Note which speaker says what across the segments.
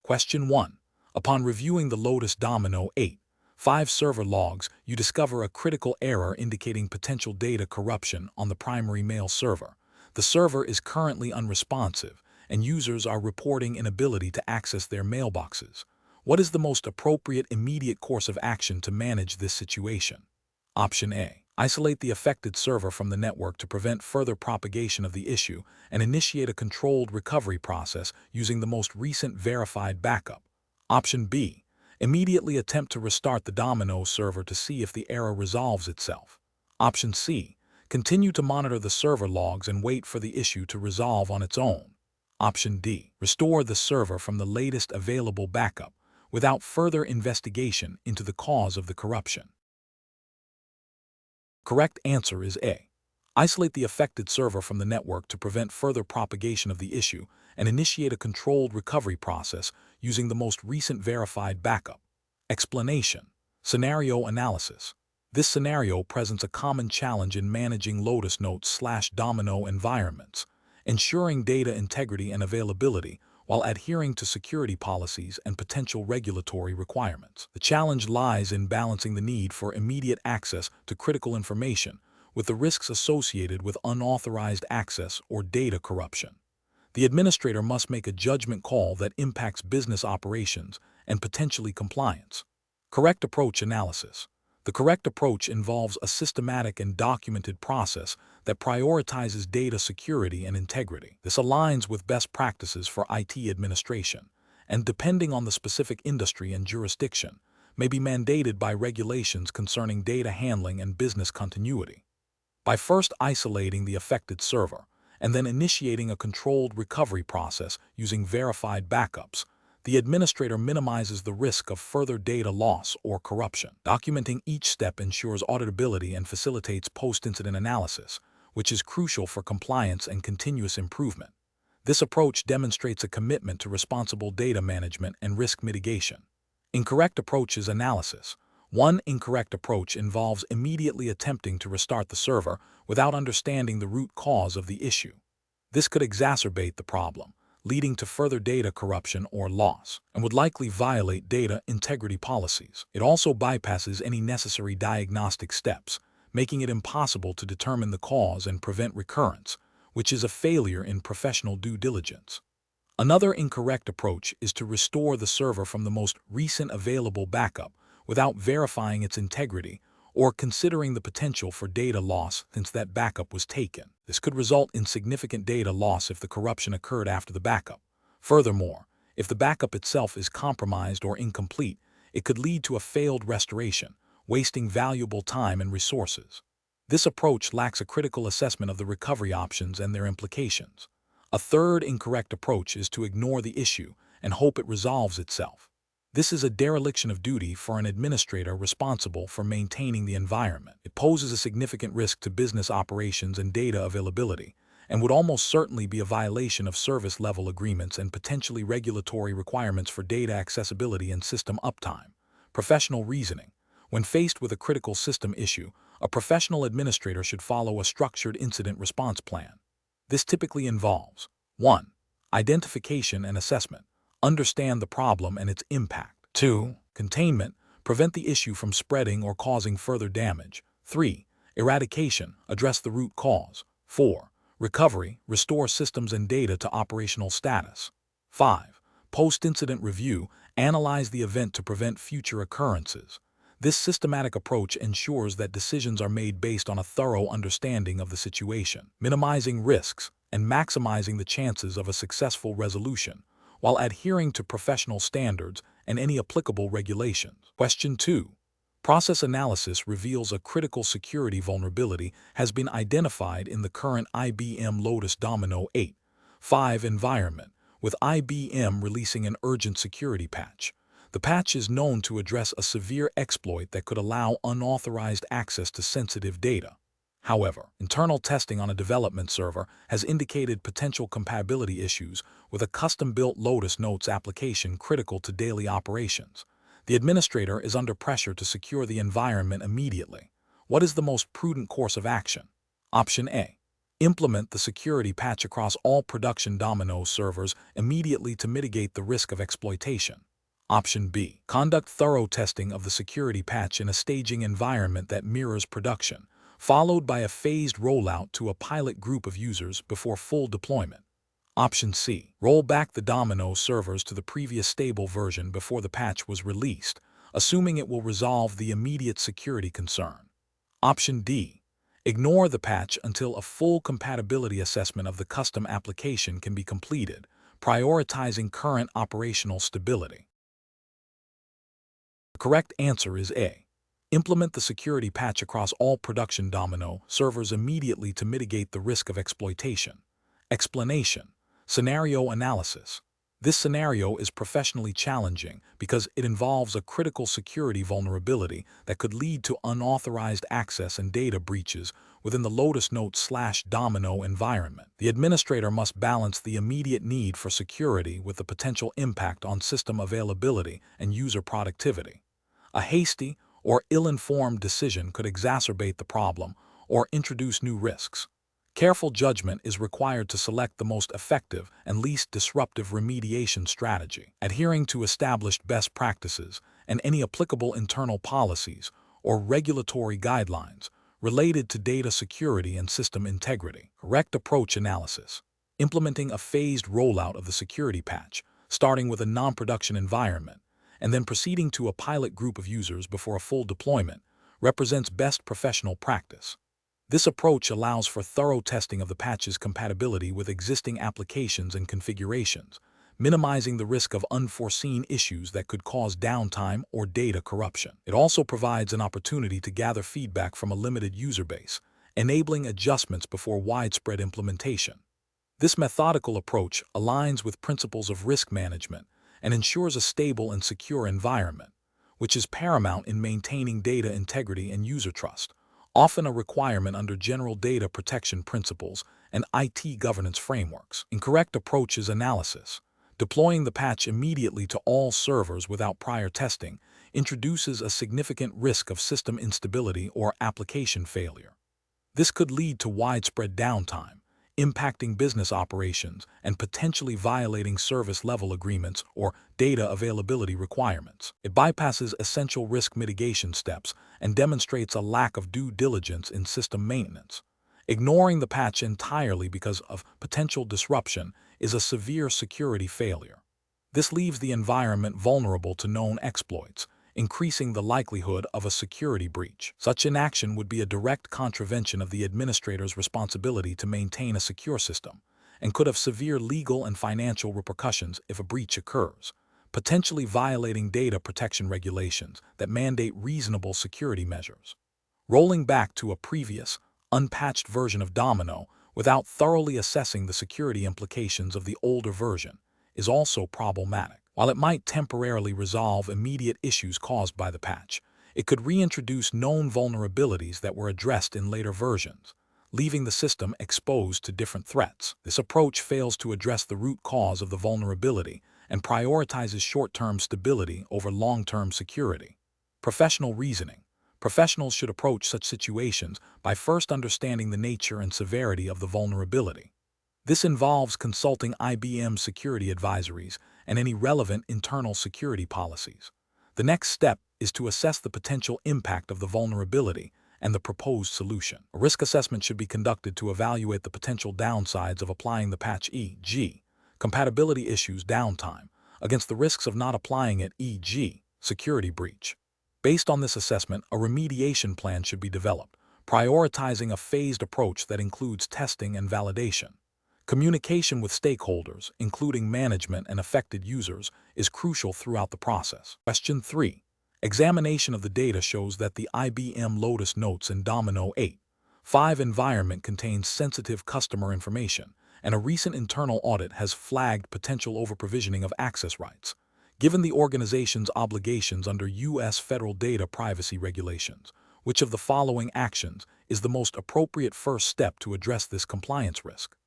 Speaker 1: Question 1. Upon reviewing the Lotus Domino 8.5 server logs, you discover a critical error indicating potential data corruption on the primary mail server. The server is currently unresponsive, and users are reporting inability to access their mailboxes. What is the most appropriate immediate course of action to manage this situation? Option A. Isolate the affected server from the network to prevent further propagation of the issue and initiate a controlled recovery process using the most recent verified backup. Option B. Immediately attempt to restart the Domino server to see if the error resolves itself. Option C. Continue to monitor the server logs and wait for the issue to resolve on its own. Option D. Restore the server from the latest available backup without further investigation into the cause of the corruption. Correct answer is A. Isolate the affected server from the network to prevent further propagation of the issue and initiate a controlled recovery process using the most recent verified backup. Explanation. Scenario analysis. This scenario presents a common challenge in managing Lotus Notes/Domino environments, ensuring data integrity and availability while adhering to security policies and potential regulatory requirements. The challenge lies in balancing the need for immediate access to critical information with the risks associated with unauthorized access or data corruption. The administrator must make a judgment call that impacts business operations and potentially compliance. Correct approach analysis. The correct approach involves a systematic and documented process that prioritizes data security and integrity. This aligns with best practices for IT administration, and depending on the specific industry and jurisdiction, may be mandated by regulations concerning data handling and business continuity. By first isolating the affected server, and then initiating a controlled recovery process using verified backups, the administrator minimizes the risk of further data loss or corruption. Documenting each step ensures auditability and facilitates post-incident analysis, which is crucial for compliance and continuous improvement. This approach demonstrates a commitment to responsible data management and risk mitigation. Incorrect approaches analysis. One incorrect approach involves immediately attempting to restart the server without understanding the root cause of the issue. This could exacerbate the problem, leading to further data corruption or loss, and would likely violate data integrity policies. It also bypasses any necessary diagnostic steps, making it impossible to determine the cause and prevent recurrence, which is a failure in professional due diligence. Another incorrect approach is to restore the server from the most recent available backup without verifying its integrity or considering the potential for data loss since that backup was taken. This could result in significant data loss if the corruption occurred after the backup. Furthermore, if the backup itself is compromised or incomplete, it could lead to a failed restoration, wasting valuable time and resources. This approach lacks a critical assessment of the recovery options and their implications. A third incorrect approach is to ignore the issue and hope it resolves itself. This is a dereliction of duty for an administrator responsible for maintaining the environment. It poses a significant risk to business operations and data availability, and would almost certainly be a violation of service-level agreements and potentially regulatory requirements for data accessibility and system uptime. Professional reasoning. When faced with a critical system issue, a professional administrator should follow a structured incident response plan. This typically involves 1. Identification and assessment. Understand the problem and its impact. 2. Containment. Prevent the issue from spreading or causing further damage. 3. Eradication. Address the root cause. 4. Recovery. Restore systems and data to operational status. 5. Post-incident review. Analyze the event to prevent future occurrences. This systematic approach ensures that decisions are made based on a thorough understanding of the situation, minimizing risks and maximizing the chances of a successful resolution, while adhering to professional standards and any applicable regulations. Question 2. Process analysis reveals a critical security vulnerability has been identified in the current IBM Lotus Domino 8.5 environment, with IBM releasing an urgent security patch. The patch is known to address a severe exploit that could allow unauthorized access to sensitive data. However, internal testing on a development server has indicated potential compatibility issues with a custom-built Lotus Notes application critical to daily operations. The administrator is under pressure to secure the environment immediately. What is the most prudent course of action? Option A. Implement the security patch across all production Domino servers immediately to mitigate the risk of exploitation. Option B. Conduct thorough testing of the security patch in a staging environment that mirrors production, followed by a phased rollout to a pilot group of users before full deployment. Option C. Roll back the Domino servers to the previous stable version before the patch was released, assuming it will resolve the immediate security concern. Option D. Ignore the patch until a full compatibility assessment of the custom application can be completed, prioritizing current operational stability. The correct answer is A. Implement the security patch across all production Domino servers immediately to mitigate the risk of exploitation. Explanation: scenario analysis. This scenario is professionally challenging because it involves a critical security vulnerability that could lead to unauthorized access and data breaches within the Lotus Notes/Domino environment. The administrator must balance the immediate need for security with the potential impact on system availability and user productivity. A hasty or ill-informed decision could exacerbate the problem or introduce new risks. Careful judgment is required to select the most effective and least disruptive remediation strategy, adhering to established best practices and any applicable internal policies or regulatory guidelines related to data security and system integrity. Correct approach analysis. Implementing a phased rollout of the security patch, starting with a non-production environment, and then proceeding to a pilot group of users before a full deployment, represents best professional practice. This approach allows for thorough testing of the patch's compatibility with existing applications and configurations, minimizing the risk of unforeseen issues that could cause downtime or data corruption. It also provides an opportunity to gather feedback from a limited user base, enabling adjustments before widespread implementation. This methodical approach aligns with principles of risk management and ensures a stable and secure environment, which is paramount in maintaining data integrity and user trust, often a requirement under general data protection principles and IT governance frameworks. Incorrect approach is analysis. Deploying the patch immediately to all servers without prior testing introduces a significant risk of system instability or application failure. This could lead to widespread downtime, impacting business operations and potentially violating service-level agreements or data availability requirements. It bypasses essential risk mitigation steps and demonstrates a lack of due diligence in system maintenance. Ignoring the patch entirely because of potential disruption is a severe security failure. This leaves the environment vulnerable to known exploits, increasing the likelihood of a security breach. Such inaction would be a direct contravention of the administrator's responsibility to maintain a secure system, and could have severe legal and financial repercussions if a breach occurs, potentially violating data protection regulations that mandate reasonable security measures. Rolling back to a previous, unpatched version of Domino without thoroughly assessing the security implications of the older version is also problematic. While it might temporarily resolve immediate issues caused by the patch, it could reintroduce known vulnerabilities that were addressed in later versions, leaving the system exposed to different threats. This approach fails to address the root cause of the vulnerability and prioritizes short-term stability over long-term security. Professional reasoning. Professionals should approach such situations by first understanding the nature and severity of the vulnerability. This involves consulting IBM security advisories and any relevant internal security policies. The next step is to assess the potential impact of the vulnerability and the proposed solution. A risk assessment should be conducted to evaluate the potential downsides of applying the patch, e.g., compatibility issues, downtime, against the risks of not applying it, e.g., security breach. Based on this assessment, a remediation plan should be developed, prioritizing a phased approach that includes testing and validation. Communication with stakeholders, including management and affected users, is crucial throughout the process. Question 3. Examination of the data shows that the IBM Lotus Notes in Domino 8.5 environment contains sensitive customer information, and a recent internal audit has flagged potential overprovisioning of access rights. Given the organization's obligations under U.S. federal data privacy regulations, which of the following actions is the most appropriate first step to address this compliance risk?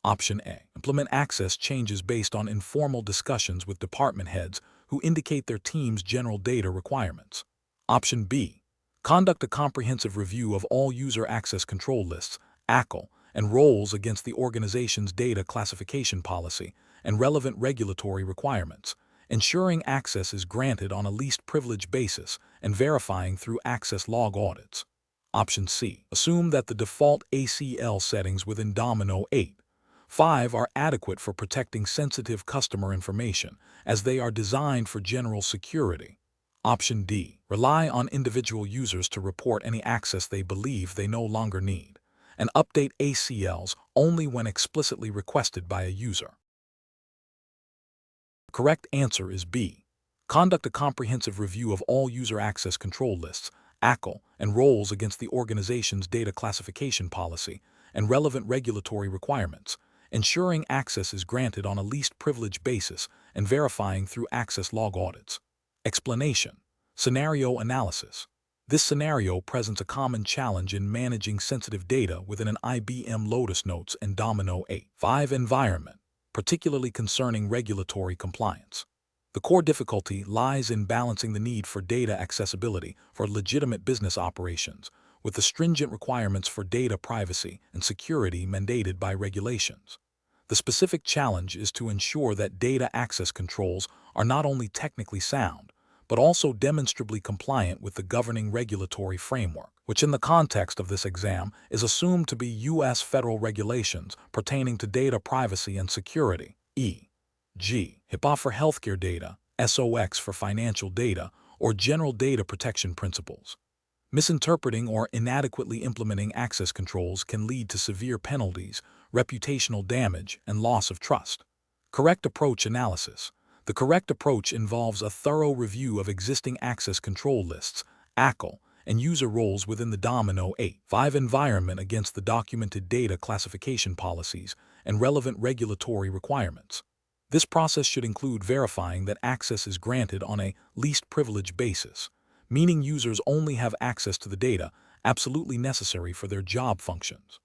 Speaker 1: Option A. Implement access changes based on informal discussions with department heads who indicate their team's general data requirements. Option B. Conduct a comprehensive review of all user access control lists, ACL, and roles against the organization's data classification policy and relevant regulatory requirements, ensuring access is granted on a least privilege basis and verifying through access log audits. Option C. Assume that the default ACL settings within Domino 8.5 are adequate for protecting sensitive customer information, as they are designed for general security. Option D. Rely on individual users to report any access they believe they no longer need, and update ACLs only when explicitly requested by a user. The correct answer is B. Conduct a comprehensive review of all user access control lists, ACL, and roles against the organization's data classification policy and relevant regulatory requirements, ensuring access is granted on a least privilege basis and verifying through access log audits. Explanation. Scenario analysis. This scenario presents a common challenge in managing sensitive data within an IBM Lotus Notes and Domino 8.5 environment, particularly concerning regulatory compliance. The core difficulty lies in balancing the need for data accessibility for legitimate business operations with the stringent requirements for data privacy and security mandated by regulations. The specific challenge is to ensure that data access controls are not only technically sound, but also demonstrably compliant with the governing regulatory framework, which in the context of this exam is assumed to be U.S. federal regulations pertaining to data privacy and security, e.g., HIPAA for healthcare data, SOX for financial data, or general data protection principles. Misinterpreting or inadequately implementing access controls can lead to severe penalties, reputational damage, and loss of trust. Correct approach analysis. The correct approach involves a thorough review of existing access control lists, ACL, and user roles within the Domino 8.5 environment against the documented data classification policies and relevant regulatory requirements. This process should include verifying that access is granted on a least privilege basis, meaning users only have access to the data absolutely necessary for their job functions.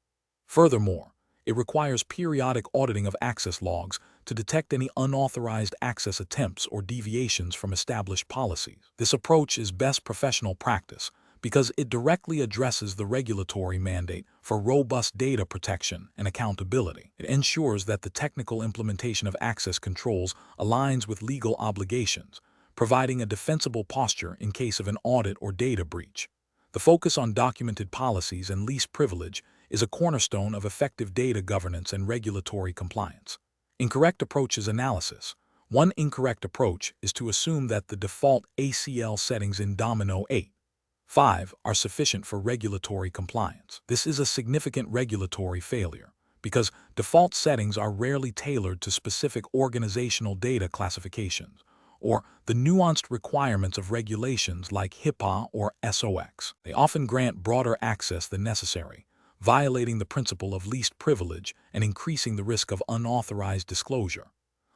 Speaker 1: Furthermore, it requires periodic auditing of access logs to detect any unauthorized access attempts or deviations from established policies. This approach is best professional practice because it directly addresses the regulatory mandate for robust data protection and accountability. It ensures that the technical implementation of access controls aligns with legal obligations, providing a defensible posture in case of an audit or data breach. The focus on documented policies and least privilege is a cornerstone of effective data governance and regulatory compliance. Incorrect approaches analysis. One incorrect approach is to assume that the default ACL settings in Domino 8.5 are sufficient for regulatory compliance. This is a significant regulatory failure because default settings are rarely tailored to specific organizational data classifications or the nuanced requirements of regulations like HIPAA or SOX. They often grant broader access than necessary, violating the principle of least privilege and increasing the risk of unauthorized disclosure.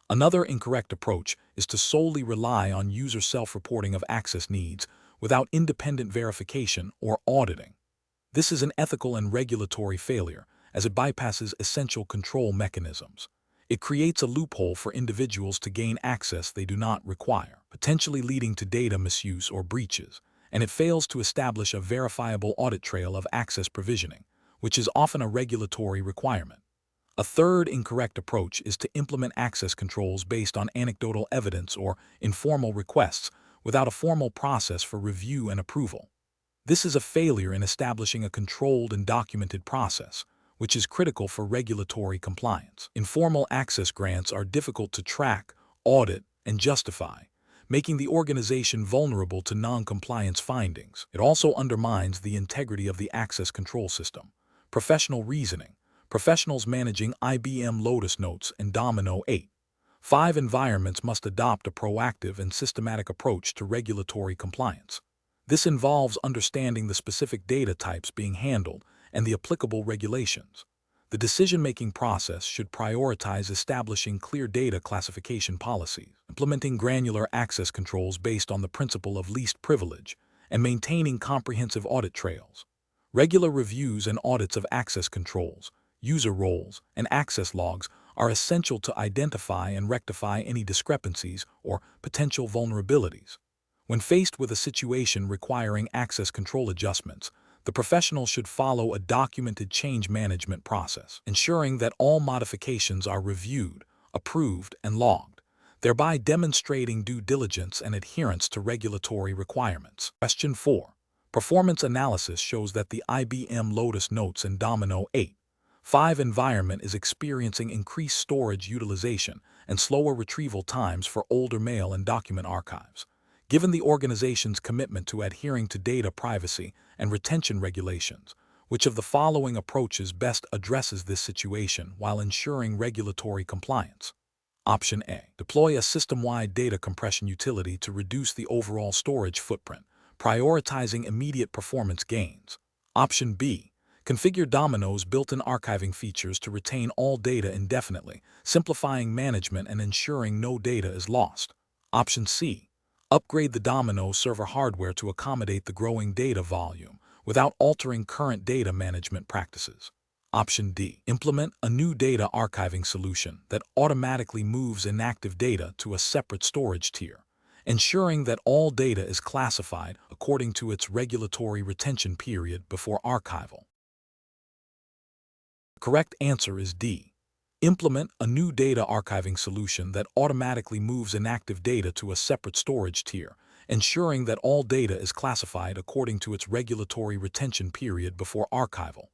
Speaker 1: Another incorrect approach is to solely rely on user self-reporting of access needs without independent verification or auditing. This is an ethical and regulatory failure as it bypasses essential control mechanisms. It creates a loophole for individuals to gain access they do not require, potentially leading to data misuse or breaches, and it fails to establish a verifiable audit trail of access provisioning, which is often a regulatory requirement. A third incorrect approach is to implement access controls based on anecdotal evidence or informal requests without a formal process for review and approval. This is a failure in establishing a controlled and documented process, which is critical for regulatory compliance. Informal access grants are difficult to track, audit, and justify, making the organization vulnerable to non-compliance findings. It also undermines the integrity of the access control system. Professional reasoning. Professionals managing IBM Lotus Notes and Domino 8.5 environments must adopt a proactive and systematic approach to regulatory compliance. This involves understanding the specific data types being handled and the applicable regulations. The decision-making process should prioritize establishing clear data classification policies, implementing granular access controls based on the principle of least privilege, and maintaining comprehensive audit trails. Regular reviews and audits of access controls, user roles, and access logs are essential to identify and rectify any discrepancies or potential vulnerabilities. When faced with a situation requiring access control adjustments, the professional should follow a documented change management process, ensuring that all modifications are reviewed, approved, and logged, thereby demonstrating due diligence and adherence to regulatory requirements. Question 4. Performance analysis shows that the IBM Lotus Notes and Domino 8.5 environment is experiencing increased storage utilization and slower retrieval times for older mail and document archives. Given the organization's commitment to adhering to data privacy and retention regulations, which of the following approaches best addresses this situation while ensuring regulatory compliance? Option A. Deploy a system-wide data compression utility to reduce the overall storage footprint, prioritizing immediate performance gains. Option B. Configure Domino's built-in archiving features to retain all data indefinitely, simplifying management and ensuring no data is lost. Option C. Upgrade the Domino server hardware to accommodate the growing data volume without altering current data management practices. Option D. Implement a new data archiving solution that automatically moves inactive data to a separate storage tier, ensuring that all data is classified according to its regulatory retention period before archival. The correct answer is D. Implement a new data archiving solution that automatically moves inactive data to a separate storage tier, ensuring that all data is classified according to its regulatory retention period before archival.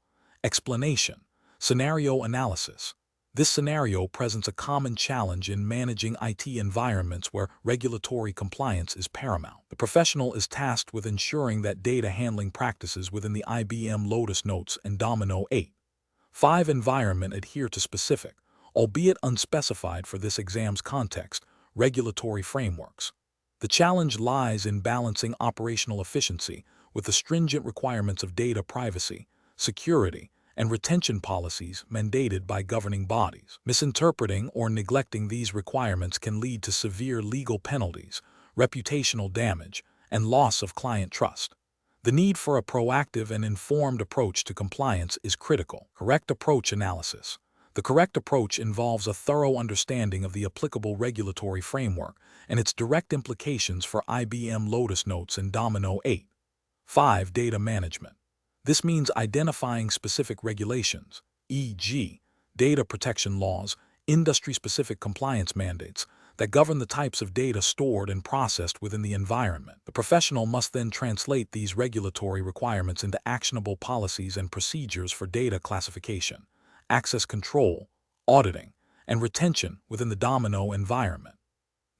Speaker 1: Explanation. Scenario analysis. This scenario presents a common challenge in managing IT environments where regulatory compliance is paramount. The professional is tasked with ensuring that data handling practices within the IBM Lotus Notes and Domino 8.5 environment adhere to specific, albeit unspecified for this exam's context, regulatory frameworks. The challenge lies in balancing operational efficiency with the stringent requirements of data privacy, security, and retention policies mandated by governing bodies. Misinterpreting or neglecting these requirements can lead to severe legal penalties, reputational damage, and loss of client trust. The need for a proactive and informed approach to compliance is critical. Correct approach analysis. The correct approach involves a thorough understanding of the applicable regulatory framework and its direct implications for IBM Lotus Notes and Domino 8.5 data management. This means identifying specific regulations, e.g., data protection laws, industry-specific compliance mandates, that govern the types of data stored and processed within the environment. The professional must then translate these regulatory requirements into actionable policies and procedures for data classification, access control, auditing, and retention within the Domino environment.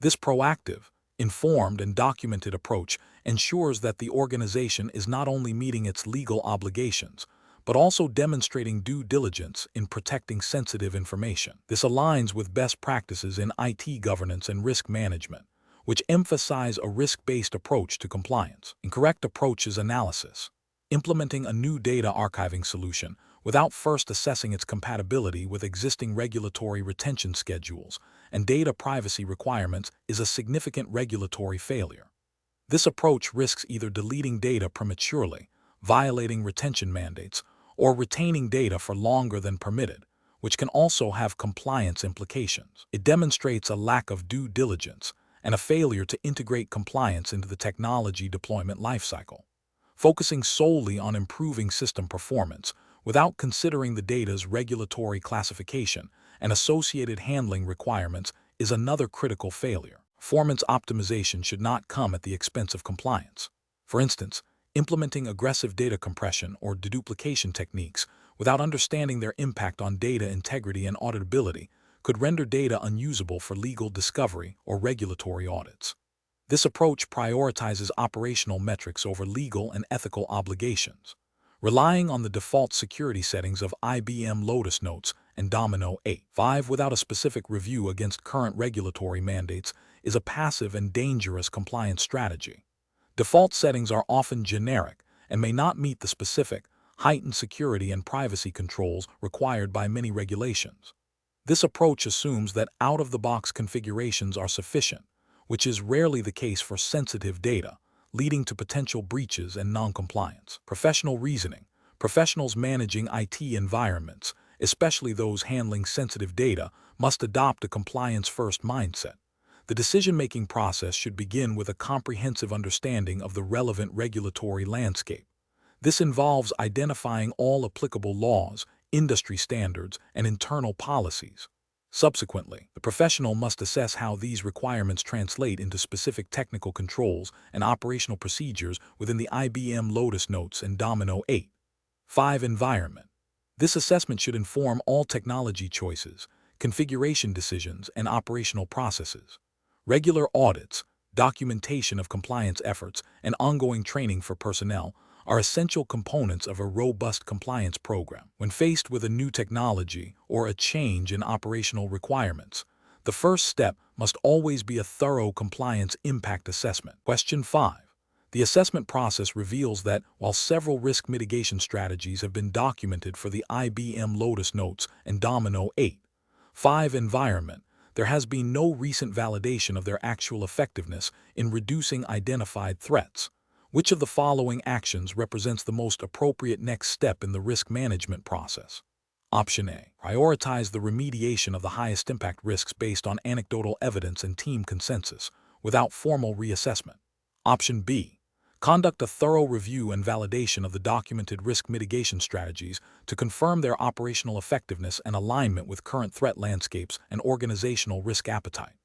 Speaker 1: This proactive, informed, and documented approach ensures that the organization is not only meeting its legal obligations, but also demonstrating due diligence in protecting sensitive information. This aligns with best practices in IT governance and risk management, which emphasize a risk-based approach to compliance. Incorrect approach is analysis. Implementing a new data archiving solution without first assessing its compatibility with existing regulatory retention schedules and data privacy requirements is a significant regulatory failure. This approach risks either deleting data prematurely, violating retention mandates, or retaining data for longer than permitted, which can also have compliance implications. It demonstrates a lack of due diligence and a failure to integrate compliance into the technology deployment lifecycle. Focusing solely on improving system performance without considering the data's regulatory classification and associated handling requirements is another critical failure. Performance optimization should not come at the expense of compliance. For instance, implementing aggressive data compression or deduplication techniques without understanding their impact on data integrity and auditability could render data unusable for legal discovery or regulatory audits. This approach prioritizes operational metrics over legal and ethical obligations, relying on the default security settings of IBM Lotus Notes and Domino 8.5 without a specific review against current regulatory mandates is a passive and dangerous compliance strategy. Default settings are often generic and may not meet the specific, heightened security and privacy controls required by many regulations. This approach assumes that out-of-the-box configurations are sufficient, which is rarely the case for sensitive data, leading to potential breaches and non-compliance. Professional reasoning. Professionals managing IT environments, especially those handling sensitive data, must adopt a compliance-first mindset. The decision-making process should begin with a comprehensive understanding of the relevant regulatory landscape. This involves identifying all applicable laws, industry standards, and internal policies. Subsequently, the professional must assess how these requirements translate into specific technical controls and operational procedures within the IBM Lotus Notes and Domino 8.5 environment. This assessment should inform all technology choices, configuration decisions, and operational processes. Regular audits, documentation of compliance efforts, and ongoing training for personnel are essential components of a robust compliance program. When faced with a new technology or a change in operational requirements, the first step must always be a thorough compliance impact assessment. Question 5. The assessment process reveals that while several risk mitigation strategies have been documented for the IBM Lotus Notes and Domino 8.5 environment, there has been no recent validation of their actual effectiveness in reducing identified threats. Which of the following actions represents the most appropriate next step in the risk management process? Option A. Prioritize the remediation of the highest impact risks based on anecdotal evidence and team consensus, without formal reassessment. Option B. Conduct a thorough review and validation of the documented risk mitigation strategies to confirm their operational effectiveness and alignment with current threat landscapes and organizational risk appetite.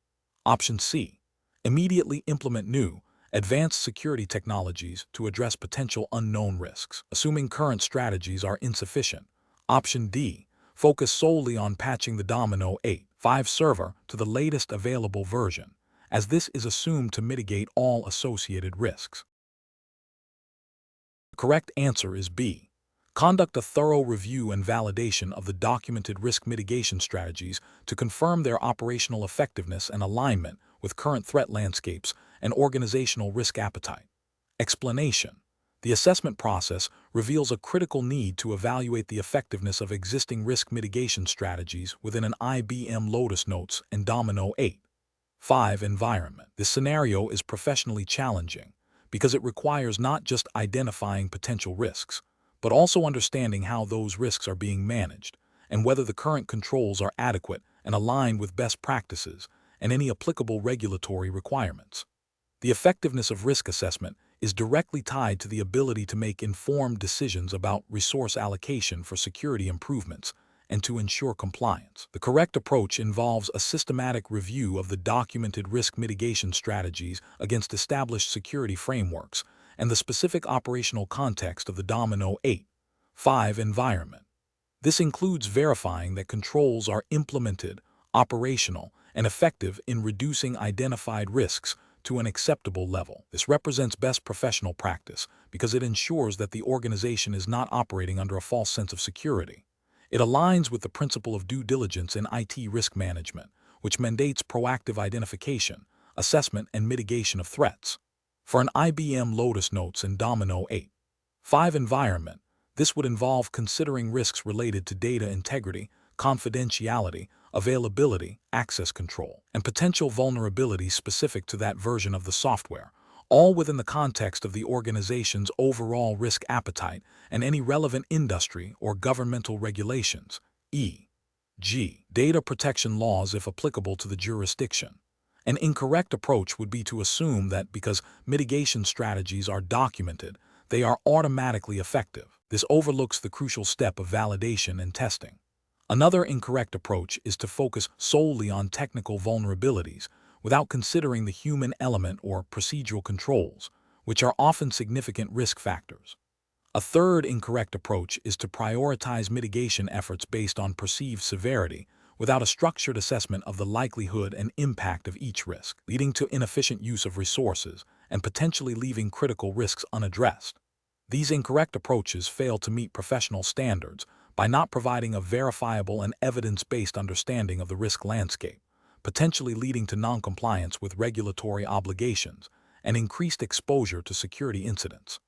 Speaker 1: Option C. Immediately implement new, advanced security technologies to address potential unknown risks, assuming current strategies are insufficient. Option D. Focus solely on patching the Domino 8.5 server to the latest available version, as this is assumed to mitigate all associated risks. The correct answer is B. Conduct a thorough review and validation of the documented risk mitigation strategies to confirm their operational effectiveness and alignment with current threat landscapes and organizational risk appetite. Explanation. The assessment process reveals a critical need to evaluate the effectiveness of existing risk mitigation strategies within an IBM Lotus Notes and Domino 8.5 environment. This scenario is professionally challenging because it requires not just identifying potential risks, but also understanding how those risks are being managed and whether the current controls are adequate and aligned with best practices and any applicable regulatory requirements. The effectiveness of risk assessment is directly tied to the ability to make informed decisions about resource allocation for security improvements and to ensure compliance. The correct approach involves a systematic review of the documented risk mitigation strategies against established security frameworks and the specific operational context of the Domino 8.5 environment. This includes verifying that controls are implemented, operational, and effective in reducing identified risks to an acceptable level. This represents best professional practice because it ensures that the organization is not operating under a false sense of security. It aligns with the principle of due diligence in IT risk management, which mandates proactive identification, assessment, and mitigation of threats. For an IBM Lotus Notes and Domino 8.5 environment, this would involve considering risks related to data integrity, confidentiality, availability, access control, and potential vulnerabilities specific to that version of the software, all within the context of the organization's overall risk appetite and any relevant industry or governmental regulations, e.g., data protection laws if applicable to the jurisdiction. An incorrect approach would be to assume that because mitigation strategies are documented, they are automatically effective. This overlooks the crucial step of validation and testing. Another incorrect approach is to focus solely on technical vulnerabilities without considering the human element or procedural controls, which are often significant risk factors. A third incorrect approach is to prioritize mitigation efforts based on perceived severity without a structured assessment of the likelihood and impact of each risk, leading to inefficient use of resources and potentially leaving critical risks unaddressed. These incorrect approaches fail to meet professional standards by not providing a verifiable and evidence-based understanding of the risk landscape, potentially leading to noncompliance with regulatory obligations and increased exposure to security incidents.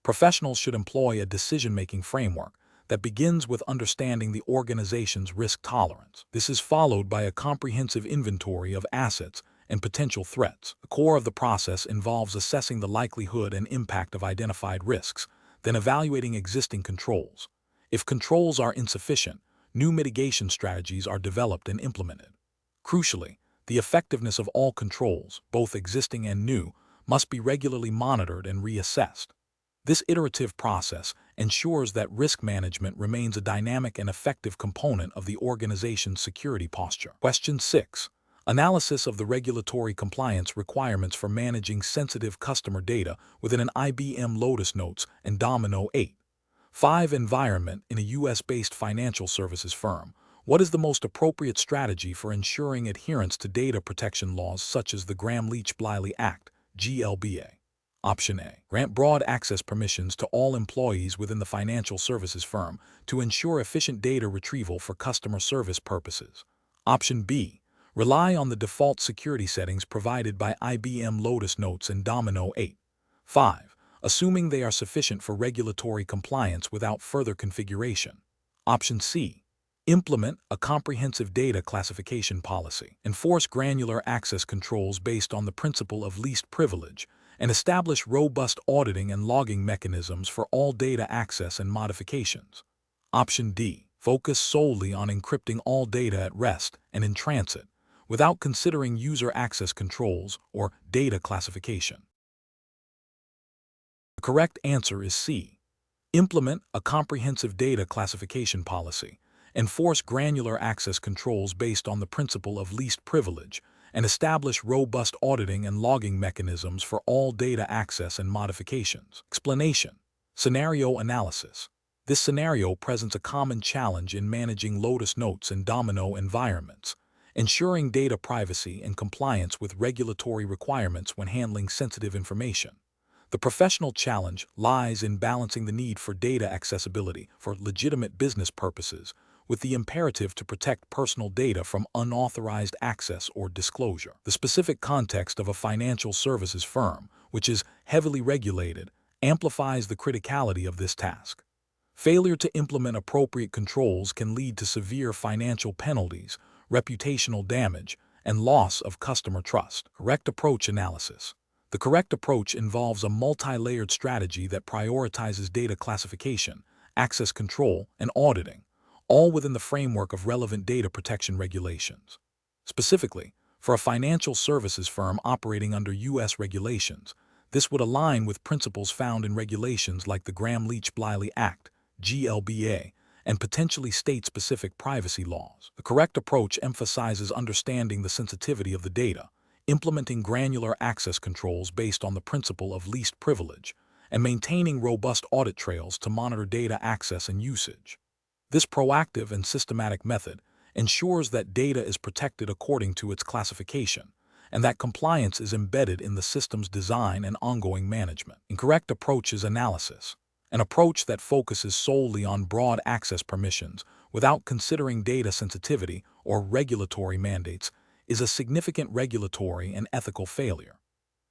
Speaker 1: Professionals should employ a decision-making framework that begins with understanding the organization's risk tolerance. This is followed by a comprehensive inventory of assets and potential threats. The core of the process involves assessing the likelihood and impact of identified risks, then evaluating existing controls. If controls are insufficient, new mitigation strategies are developed and implemented. Crucially, the effectiveness of all controls, both existing and new, must be regularly monitored and reassessed. This iterative process ensures that risk management remains a dynamic and effective component of the organization's security posture. Question 6. Analysis of the regulatory compliance requirements for managing sensitive customer data within an IBM Lotus Notes and Domino 8.5 environment in a US-based financial services firm. What is the most appropriate strategy for ensuring adherence to data protection laws such as the Gramm-Leach-Bliley Act, GLBA? Option A. Grant broad access permissions to all employees within the financial services firm to ensure efficient data retrieval for customer service purposes. Option B. Rely on the default security settings provided by IBM Lotus Notes and Domino 8.5, assuming they are sufficient for regulatory compliance without further configuration. Option C. Implement a comprehensive data classification policy. Enforce granular access controls based on the principle of least privilege, and establish robust auditing and logging mechanisms for all data access and modifications. Option D. Focus solely on encrypting all data at rest and in transit, without considering user access controls or data classification. The correct answer is C. Implement a comprehensive data classification policy. Enforce granular access controls based on the principle of least privilege, and establish robust auditing and logging mechanisms for all data access and modifications. Explanation. Scenario analysis. This scenario presents a common challenge in managing Lotus Notes and Domino environments, ensuring data privacy and compliance with regulatory requirements when handling sensitive information. The professional challenge lies in balancing the need for data accessibility for legitimate business purposes with the imperative to protect personal data from unauthorized access or disclosure. The specific context of a financial services firm, which is heavily regulated, amplifies the criticality of this task. Failure to implement appropriate controls can lead to severe financial penalties, reputational damage, and loss of customer trust. Correct approach analysis. The correct approach involves a multi-layered strategy that prioritizes data classification, access control, and auditing, all within the framework of relevant data protection regulations. Specifically, for a financial services firm operating under U.S. regulations, this would align with principles found in regulations like the Gramm-Leach-Bliley Act, GLBA, and potentially state-specific privacy laws. The correct approach emphasizes understanding the sensitivity of the data, implementing granular access controls based on the principle of least privilege, and maintaining robust audit trails to monitor data access and usage. This proactive and systematic method ensures that data is protected according to its classification, and that compliance is embedded in the system's design and ongoing management. Incorrect approach is analysis. An approach that focuses solely on broad access permissions without considering data sensitivity or regulatory mandates is a significant regulatory and ethical failure.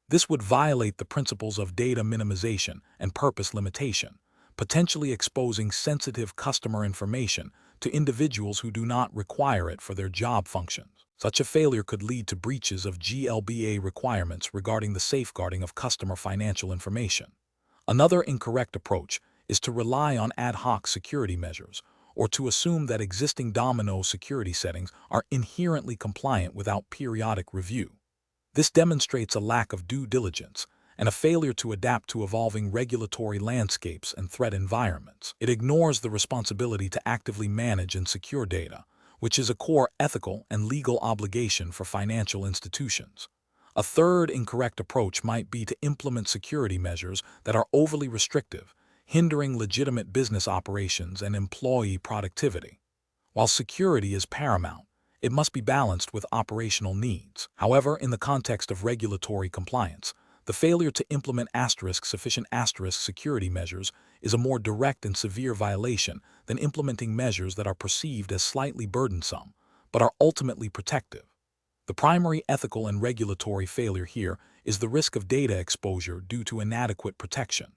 Speaker 1: This would violate the principles of data minimization and purpose limitation, potentially exposing sensitive customer information to individuals who do not require it for their job functions. Such a failure could lead to breaches of GLBA requirements regarding the safeguarding of customer financial information. Another incorrect approach is to rely on ad hoc security measures, or to assume that existing Domino security settings are inherently compliant without periodic review. This demonstrates a lack of due diligence and a failure to adapt to evolving regulatory landscapes and threat environments. It ignores the responsibility to actively manage and secure data, which is a core ethical and legal obligation for financial institutions. A third incorrect approach might be to implement security measures that are overly restrictive, hindering legitimate business operations and employee productivity. While security is paramount, it must be balanced with operational needs. However, in the context of regulatory compliance, the failure to implement sufficient security measures is a more direct and severe violation than implementing measures that are perceived as slightly burdensome, but are ultimately protective. The primary ethical and regulatory failure here is the risk of data exposure due to inadequate protection.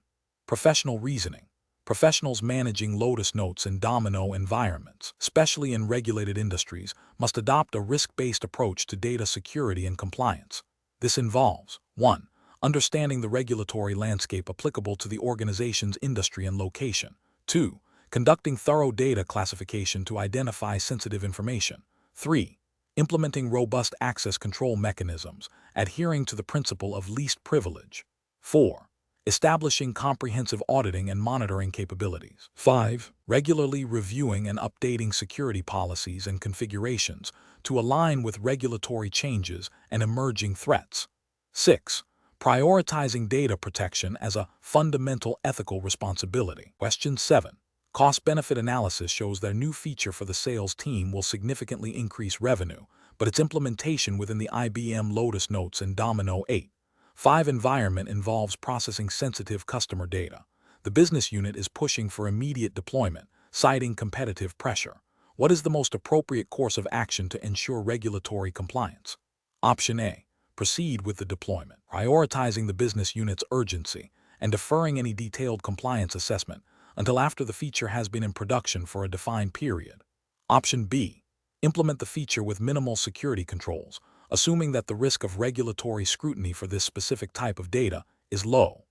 Speaker 1: Professional reasoning. Professionals managing Lotus Notes and Domino environments, especially in regulated industries, must adopt a risk-based approach to data security and compliance. This involves 1. Understanding the regulatory landscape applicable to the organization's industry and location. 2. Conducting thorough data classification to identify sensitive information. 3. Implementing robust access control mechanisms, adhering to the principle of least privilege. 4. establishing comprehensive auditing and monitoring capabilities. 5. Regularly reviewing and updating security policies and configurations to align with regulatory changes and emerging threats. 6. Prioritizing data protection as a fundamental ethical responsibility. Question 7. Cost-benefit analysis shows that a new feature for the sales team will significantly increase revenue, but its implementation within the IBM Lotus Notes and Domino 8.5 environment involves processing sensitive customer data. The business unit is pushing for immediate deployment, citing competitive pressure. What is the most appropriate course of action to ensure regulatory compliance? Option A. Proceed with the deployment, prioritizing the business unit's urgency and deferring any detailed compliance assessment until after the feature has been in production for a defined period. Option B. Implement the feature with minimal security controls, assuming that the risk of regulatory scrutiny for this specific type of data is low.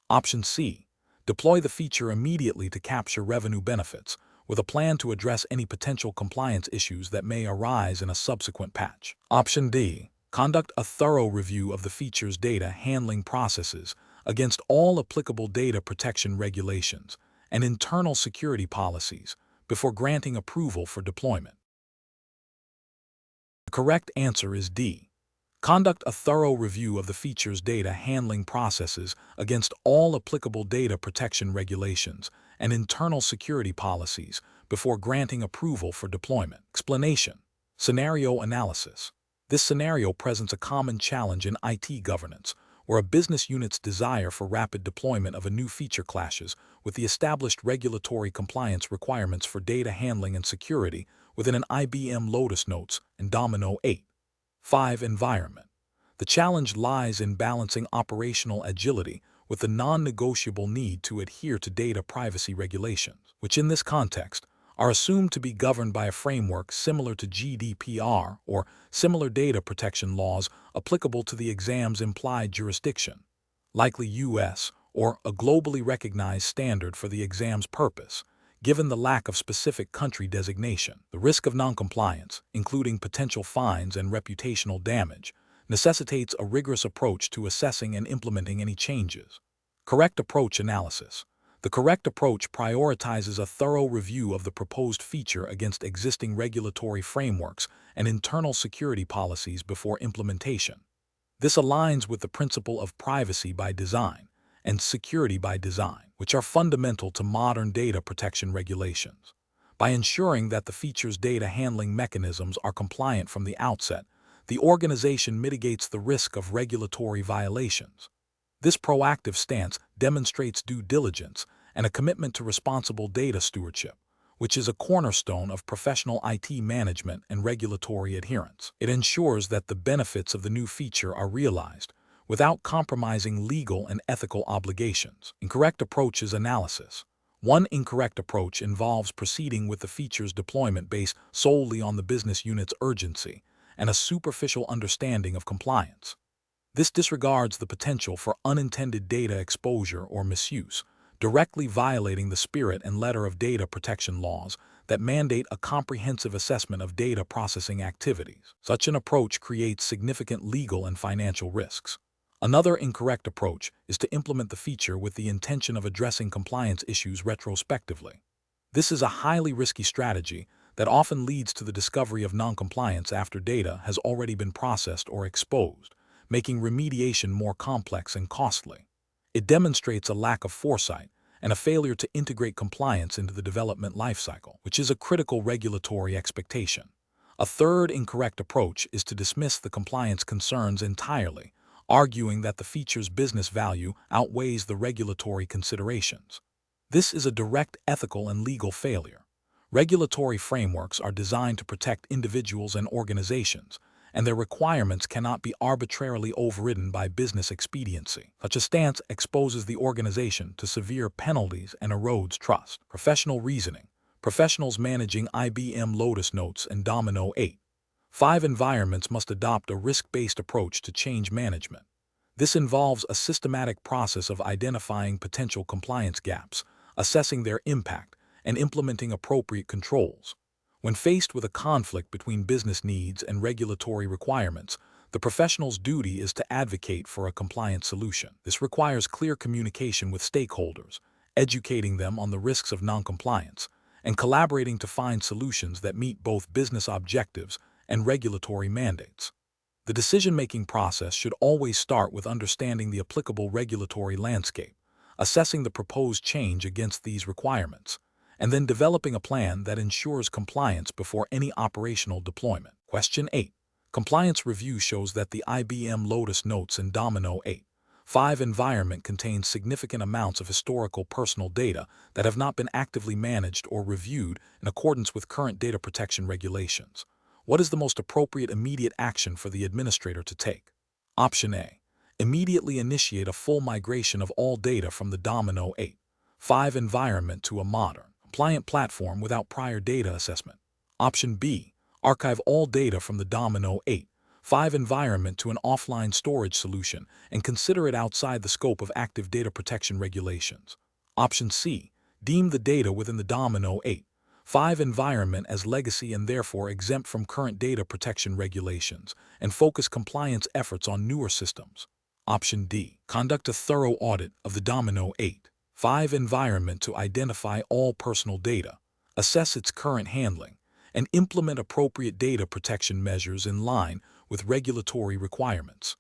Speaker 1: Option C. Deploy the feature immediately to capture revenue benefits, with a plan to address any potential compliance issues that may arise in a subsequent patch. Option D. Conduct a thorough review of the feature's data handling processes against all applicable data protection regulations and internal security policies before granting approval for deployment. The correct answer is D. Conduct a thorough review of the feature's data handling processes against all applicable data protection regulations and internal security policies before granting approval for deployment. Explanation. Scenario analysis. This scenario presents a common challenge in IT governance, where a business unit's desire for rapid deployment of a new feature clashes with the established regulatory compliance requirements for data handling and security within an IBM Lotus Notes and Domino 8.5 environment. The challenge lies in balancing operational agility with the non-negotiable need to adhere to data privacy regulations, which in this context are assumed to be governed by a framework similar to GDPR or similar data protection laws applicable to the exam's implied jurisdiction, likely US, or a globally recognized standard for the exam's purpose. Given the lack of specific country designation, the risk of noncompliance, including potential fines and reputational damage, necessitates a rigorous approach to assessing and implementing any changes. Correct approach analysis. The correct approach prioritizes a thorough review of the proposed feature against existing regulatory frameworks and internal security policies before implementation. This aligns with the principle of privacy by design and security by design, which are fundamental to modern data protection regulations. By ensuring that the feature's data handling mechanisms are compliant from the outset, the organization mitigates the risk of regulatory violations. This proactive stance demonstrates due diligence and a commitment to responsible data stewardship, which is a cornerstone of professional IT management and regulatory adherence. It ensures that the benefits of the new feature are realized without compromising legal and ethical obligations. Incorrect approaches analysis. One incorrect approach involves proceeding with the feature's deployment based solely on the business unit's urgency and a superficial understanding of compliance. This disregards the potential for unintended data exposure or misuse, directly violating the spirit and letter of data protection laws that mandate a comprehensive assessment of data processing activities. Such an approach creates significant legal and financial risks. Another incorrect approach is to implement the feature with the intention of addressing compliance issues retrospectively. This is a highly risky strategy that often leads to the discovery of noncompliance after data has already been processed or exposed, making remediation more complex and costly. It demonstrates a lack of foresight and a failure to integrate compliance into the development lifecycle, which is a critical regulatory expectation. A third incorrect approach is to dismiss the compliance concerns entirely, arguing that the feature's business value outweighs the regulatory considerations. This is a direct ethical and legal failure. Regulatory frameworks are designed to protect individuals and organizations, and their requirements cannot be arbitrarily overridden by business expediency. Such a stance exposes the organization to severe penalties and erodes trust. Professional reasoning. Professionals managing IBM Lotus Notes and Domino 8.5 environments must adopt a risk-based approach to change management. This involves a systematic process of identifying potential compliance gaps, assessing their impact, and implementing appropriate controls. When faced with a conflict between business needs and regulatory requirements, the The professional's duty is to advocate for a compliant solution. This requires clear communication with stakeholders, educating them on the risks of noncompliance, and collaborating to find solutions that meet both business objectives and regulatory mandates. The decision-making process should always start with understanding the applicable regulatory landscape, assessing the proposed change against these requirements, and then developing a plan that ensures compliance before any operational deployment. Question 8. Compliance review shows that the IBM Lotus Notes and Domino 8.5 environment contains significant amounts of historical personal data that have not been actively managed or reviewed in accordance with current data protection regulations. What is the most appropriate immediate action for the administrator to take? Option A. Immediately initiate a full migration of all data from the Domino 8.5 environment to a modern, compliant platform without prior data assessment. Option B. Archive all data from the Domino 8.5 environment to an offline storage solution and consider it outside the scope of active data protection regulations. Option C. Deem the data within the Domino 8.5 environment as legacy and therefore exempt from current data protection regulations and focus compliance efforts on newer systems. Option D. Conduct a thorough audit of the Domino 8.5 environment to identify all personal data, assess its current handling, and implement appropriate data protection measures in line with regulatory requirements.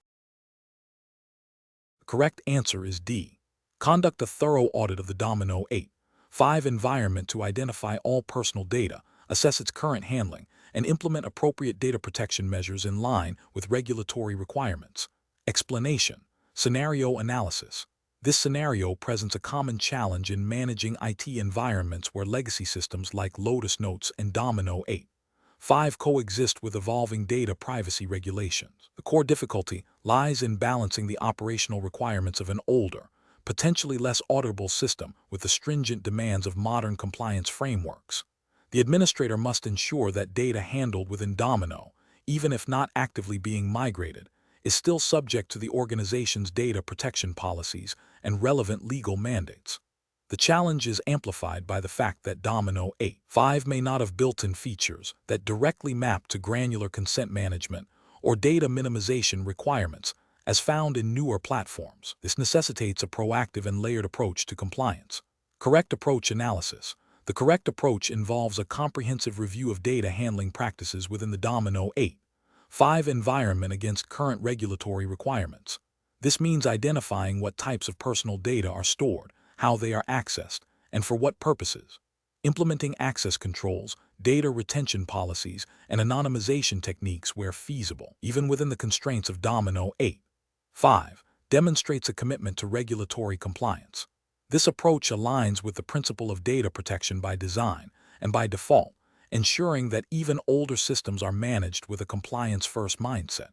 Speaker 1: The correct answer is D. Conduct a thorough audit of the Domino 8.5 environment to identify all personal data, assess its current handling, and implement appropriate data protection measures in line with regulatory requirements. Explanation. Scenario analysis. This scenario presents a common challenge in managing IT environments where legacy systems like Lotus Notes and Domino 8.5 coexist with evolving data privacy regulations. The core difficulty lies in balancing the operational requirements of an older, potentially less auditable system with the stringent demands of modern compliance frameworks. The administrator must ensure that data handled within Domino, even if not actively being migrated, is still subject to the organization's data protection policies and relevant legal mandates. The challenge is amplified by the fact that Domino 8.5 may not have built-in features that directly map to granular consent management or data minimization requirements as found in newer platforms. This necessitates a proactive and layered approach to compliance. Correct approach analysis. The correct approach involves a comprehensive review of data handling practices within the Domino 8.5 environment against current regulatory requirements. This means identifying what types of personal data are stored, how they are accessed, and for what purposes. Implementing access controls, data retention policies, and anonymization techniques where feasible, even within the constraints of Domino 8.5, demonstrates a commitment to regulatory compliance. This approach aligns with the principle of data protection by design and by default, ensuring that even older systems are managed with a compliance-first mindset.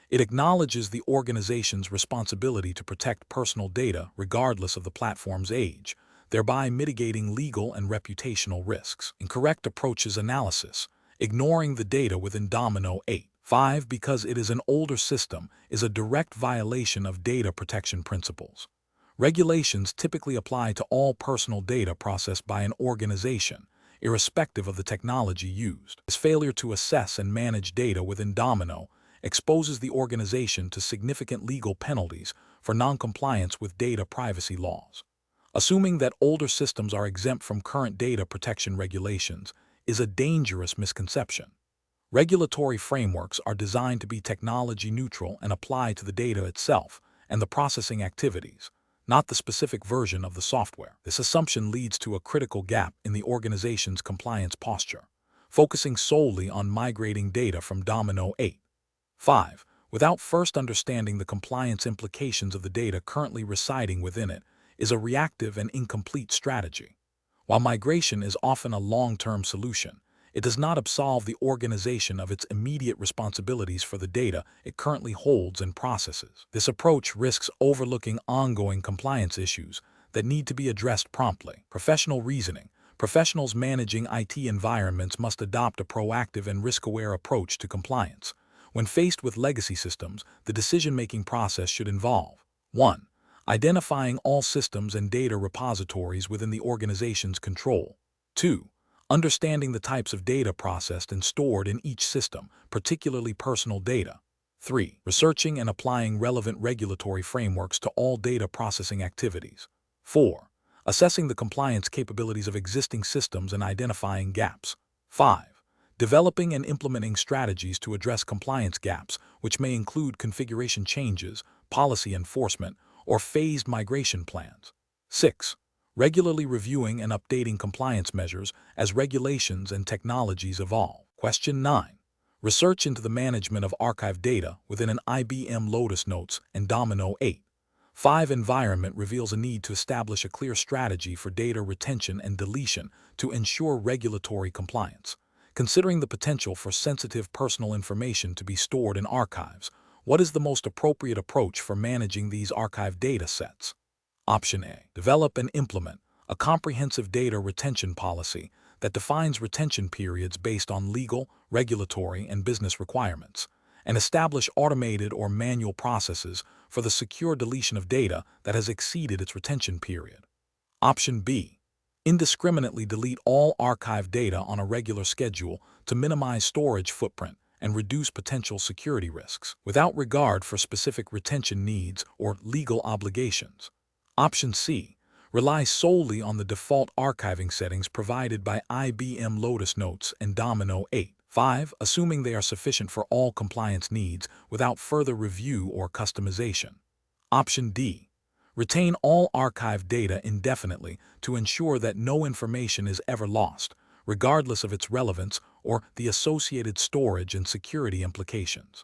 Speaker 1: It acknowledges the organization's responsibility to protect personal data regardless of the platform's age, thereby mitigating legal and reputational risks. Incorrect approaches analysis. Ignoring the data within Domino 8.5 because it is an older system is a direct violation of data protection principles. Regulations typically apply to all personal data processed by an organization, irrespective of the technology used. This failure to assess and manage data within Domino exposes the organization to significant legal penalties for noncompliance with data privacy laws. Assuming that older systems are exempt from current data protection regulations is a dangerous misconception. Regulatory frameworks are designed to be technology neutral and apply to the data itself and the processing activities, not the specific version of the software. This assumption leads to a critical gap in the organization's compliance posture, focusing solely on migrating data from Domino 8.5 without first understanding the compliance implications of the data currently residing within it is a reactive and incomplete strategy. While migration is often a long-term solution, it does not absolve the organization of its immediate responsibilities for the data it currently holds and processes. This approach risks overlooking ongoing compliance issues that need to be addressed promptly. Professional reasoning. Professionals managing IT environments must adopt a proactive and risk-aware approach to compliance. When faced with legacy systems, the decision-making process should involve 1. Identifying all systems and data repositories within the organization's control. 2. Understanding the types of data processed and stored in each system, particularly personal data. 3. Researching and applying relevant regulatory frameworks to all data processing activities. 4. Assessing the compliance capabilities of existing systems and identifying gaps. 5. Developing and implementing strategies to address compliance gaps, which may include configuration changes, policy enforcement, or phased migration plans. 6. Regularly reviewing and updating compliance measures as regulations and technologies evolve. Question 9. Research into the management of archived data within an IBM Lotus Notes and Domino 8.5 environment reveals a need to establish a clear strategy for data retention and deletion to ensure regulatory compliance. Considering the potential for sensitive personal information to be stored in archives, what is the most appropriate approach for managing these archived data sets? Option A. Develop and implement a comprehensive data retention policy that defines retention periods based on legal, regulatory, and business requirements, and establish automated or manual processes for the secure deletion of data that has exceeded its retention period. Option B. Indiscriminately delete all archived data on a regular schedule to minimize storage footprint and reduce potential security risks, without regard for specific retention needs or legal obligations. Option C. Rely solely on the default archiving settings provided by IBM Lotus Notes and Domino 8.5, assuming they are sufficient for all compliance needs without further review or customization. Option D. Retain all archived data indefinitely to ensure that no information is ever lost, regardless of its relevance or the associated storage and security implications.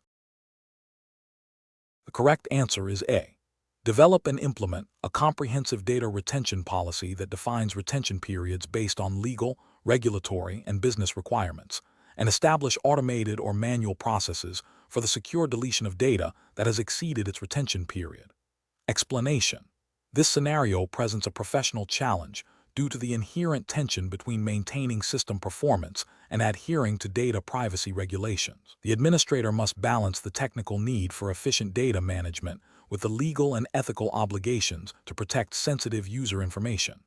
Speaker 1: The correct answer is A. Develop and implement a comprehensive data retention policy that defines retention periods based on legal, regulatory, and business requirements, and establish automated or manual processes for the secure deletion of data that has exceeded its retention period. Explanation. This scenario presents a professional challenge due to the inherent tension between maintaining system performance and adhering to data privacy regulations. The administrator must balance the technical need for efficient data management with the legal and ethical obligations to protect sensitive user information.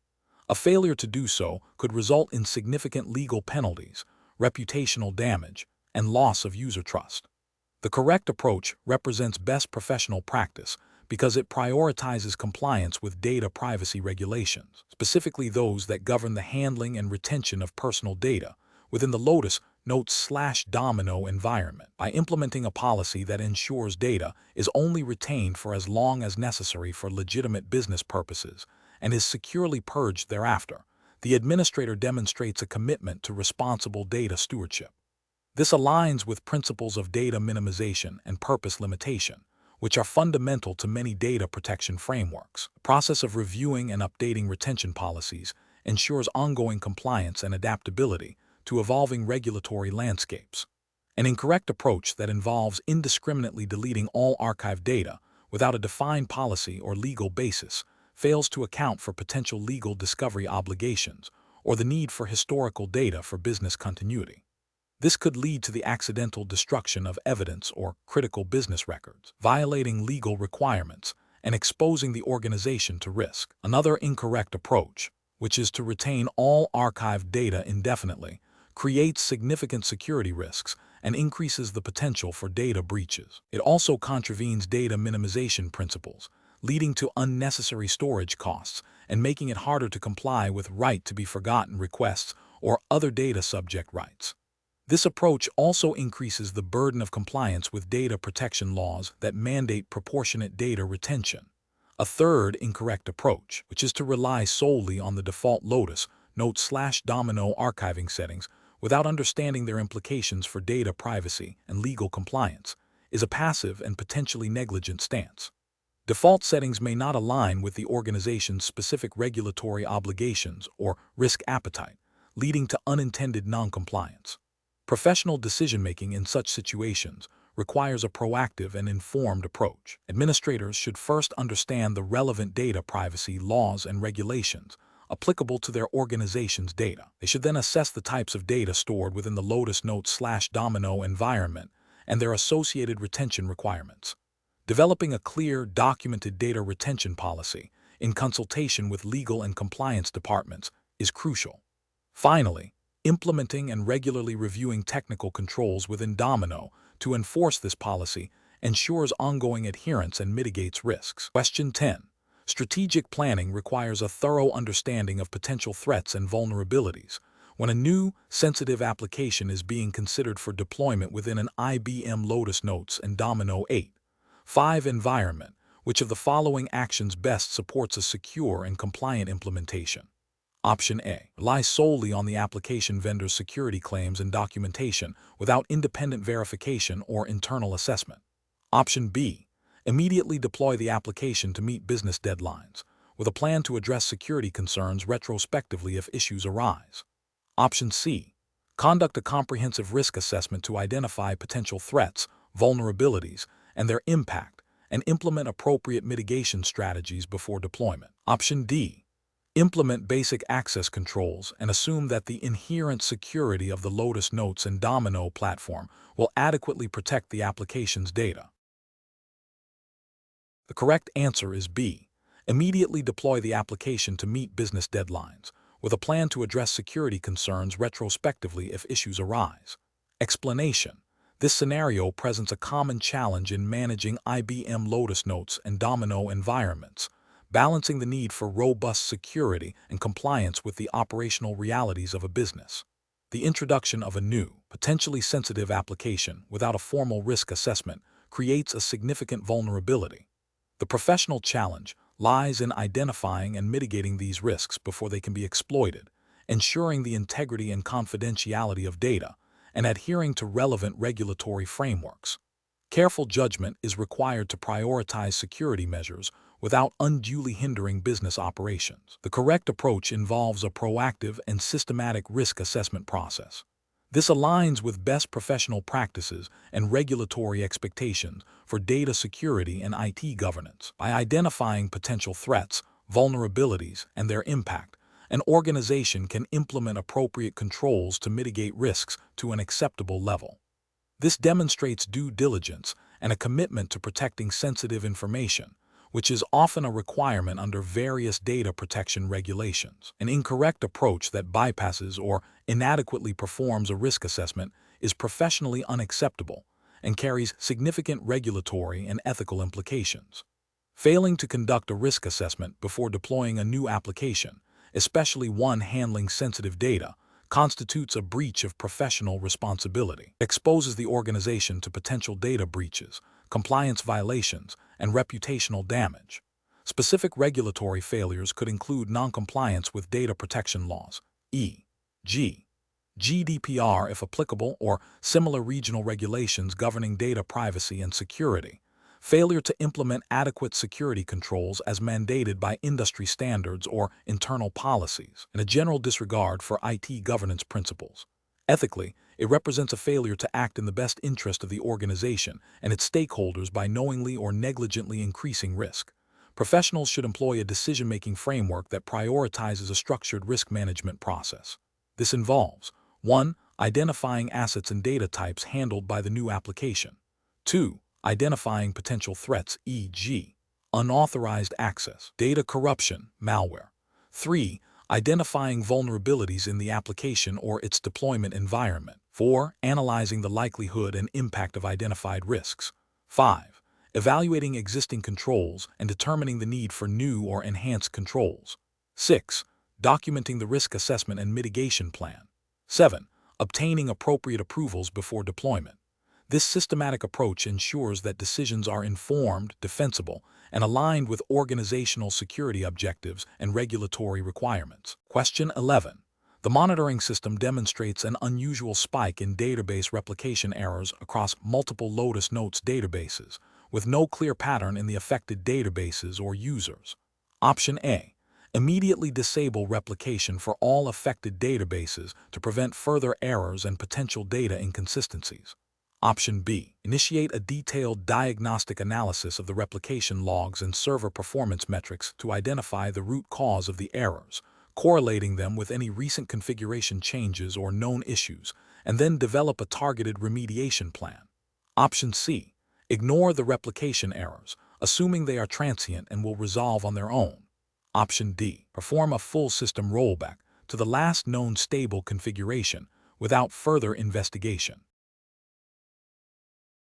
Speaker 1: A failure to do so could result in significant legal penalties, reputational damage, and loss of user trust. The correct approach represents best professional practice because it prioritizes compliance with data privacy regulations, specifically those that govern the handling and retention of personal data within the Lotus Notes/Domino environment. By implementing a policy that ensures data is only retained for as long as necessary for legitimate business purposes and is securely purged thereafter, the administrator demonstrates a commitment to responsible data stewardship. This aligns with principles of data minimization and purpose limitation, which are fundamental to many data protection frameworks. The process of reviewing and updating retention policies ensures ongoing compliance and adaptability to evolving regulatory landscapes. An incorrect approach that involves indiscriminately deleting all archived data without a defined policy or legal basis fails to account for potential legal discovery obligations or the need for historical data for business continuity. This could lead to the accidental destruction of evidence or critical business records, violating legal requirements and exposing the organization to risk. Another incorrect approach, which is to retain all archived data indefinitely, creates significant security risks and increases the potential for data breaches. It also contravenes data minimization principles, leading to unnecessary storage costs and making it harder to comply with right-to-be-forgotten requests or other data subject rights. This approach also increases the burden of compliance with data protection laws that mandate proportionate data retention. A third incorrect approach, which is to rely solely on the default Lotus Notes/Domino archiving settings without understanding their implications for data privacy and legal compliance, is a passive and potentially negligent stance. Default settings may not align with the organization's specific regulatory obligations or risk appetite, leading to unintended noncompliance. Professional decision-making in such situations requires a proactive and informed approach. Administrators should first understand the relevant data privacy laws and regulations applicable to their organization's data. They should then assess the types of data stored within the Lotus Notes/Domino environment and their associated retention requirements. Developing a clear, documented data retention policy in consultation with legal and compliance departments is crucial. Finally, implementing and regularly reviewing technical controls within Domino to enforce this policy ensures ongoing adherence and mitigates risks. Question 10. Strategic planning requires a thorough understanding of potential threats and vulnerabilities. When a new, sensitive application is being considered for deployment within an IBM Lotus Notes and Domino 8.5 environment, which of the following actions best supports a secure and compliant implementation? Option A. Rely solely on the application vendor's security claims and documentation without independent verification or internal assessment. Option B. Immediately deploy the application to meet business deadlines, with a plan to address security concerns retrospectively if issues arise. Option C. Conduct a comprehensive risk assessment to identify potential threats, vulnerabilities, and their impact, and implement appropriate mitigation strategies before deployment. Option D. Implement basic access controls and assume that the inherent security of the Lotus Notes and Domino platform will adequately protect the application's data. The correct answer is B. Immediately deploy the application to meet business deadlines, with a plan to address security concerns retrospectively if issues arise. Explanation. This scenario presents a common challenge in managing IBM Lotus Notes and Domino environments, balancing the need for robust security and compliance with the operational realities of a business. The introduction of a new, potentially sensitive application without a formal risk assessment creates a significant vulnerability. The professional challenge lies in identifying and mitigating these risks before they can be exploited, ensuring the integrity and confidentiality of data, and adhering to relevant regulatory frameworks. Careful judgment is required to prioritize security measures without unduly hindering business operations. The correct approach involves a proactive and systematic risk assessment process. This aligns with best professional practices and regulatory expectations for data security and IT governance. By identifying potential threats, vulnerabilities, and their impact, an organization can implement appropriate controls to mitigate risks to an acceptable level. This demonstrates due diligence and a commitment to protecting sensitive information, which is often a requirement under various data protection regulations. An incorrect approach that bypasses or inadequately performs a risk assessment is professionally unacceptable and carries significant regulatory and ethical implications. Failing to conduct a risk assessment before deploying a new application, especially one handling sensitive data, constitutes a breach of professional responsibility. It exposes the organization to potential data breaches, compliance violations, and reputational damage. Specific regulatory failures could include noncompliance with data protection laws, e.g., GDPR if applicable, or similar regional regulations governing data privacy and security. Failure to implement adequate security controls as mandated by industry standards or internal policies, and a general disregard for IT governance principles. Ethically, it represents a failure to act in the best interest of the organization and its stakeholders by knowingly or negligently increasing risk. Professionals should employ a decision-making framework that prioritizes a structured risk management process. This involves 1. Identifying assets and data types handled by the new application. 2. Identifying potential threats, e.g., unauthorized access, data corruption, malware. 3. Identifying vulnerabilities in the application or its deployment environment. 4. Analyzing the likelihood and impact of identified risks. 5. Evaluating existing controls and determining the need for new or enhanced controls. 6. Documenting the risk assessment and mitigation plan. 7. Obtaining appropriate approvals before deployment. This systematic approach ensures that decisions are informed, defensible, and aligned with organizational security objectives and regulatory requirements. Question 11. The monitoring system demonstrates an unusual spike in database replication errors across multiple Lotus Notes databases, with no clear pattern in the affected databases or users. Option A. Immediately disable replication for all affected databases to prevent further errors and potential data inconsistencies. Option B. Initiate a detailed diagnostic analysis of the replication logs and server performance metrics to identify the root cause of the errors, correlating them with any recent configuration changes or known issues, and then develop a targeted remediation plan. Option C. Ignore the replication errors, assuming they are transient and will resolve on their own. Option D. Perform a full system rollback to the last known stable configuration without further investigation.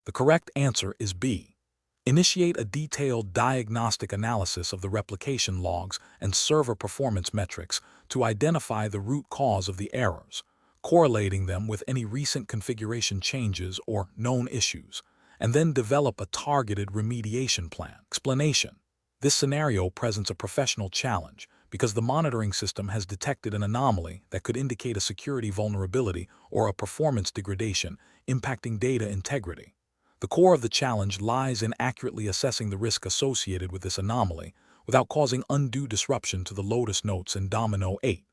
Speaker 1: The correct answer is B. Initiate a detailed diagnostic analysis of the replication logs and server performance metrics to identify the root cause of the errors, correlating them with any recent configuration changes or known issues, and then develop a targeted remediation plan. Explanation: this scenario presents a professional challenge because the monitoring system has detected an anomaly that could indicate a security vulnerability or a performance degradation impacting data integrity. The core of the challenge lies in accurately assessing the risk associated with this anomaly without causing undue disruption to the Lotus notes in Domino 8.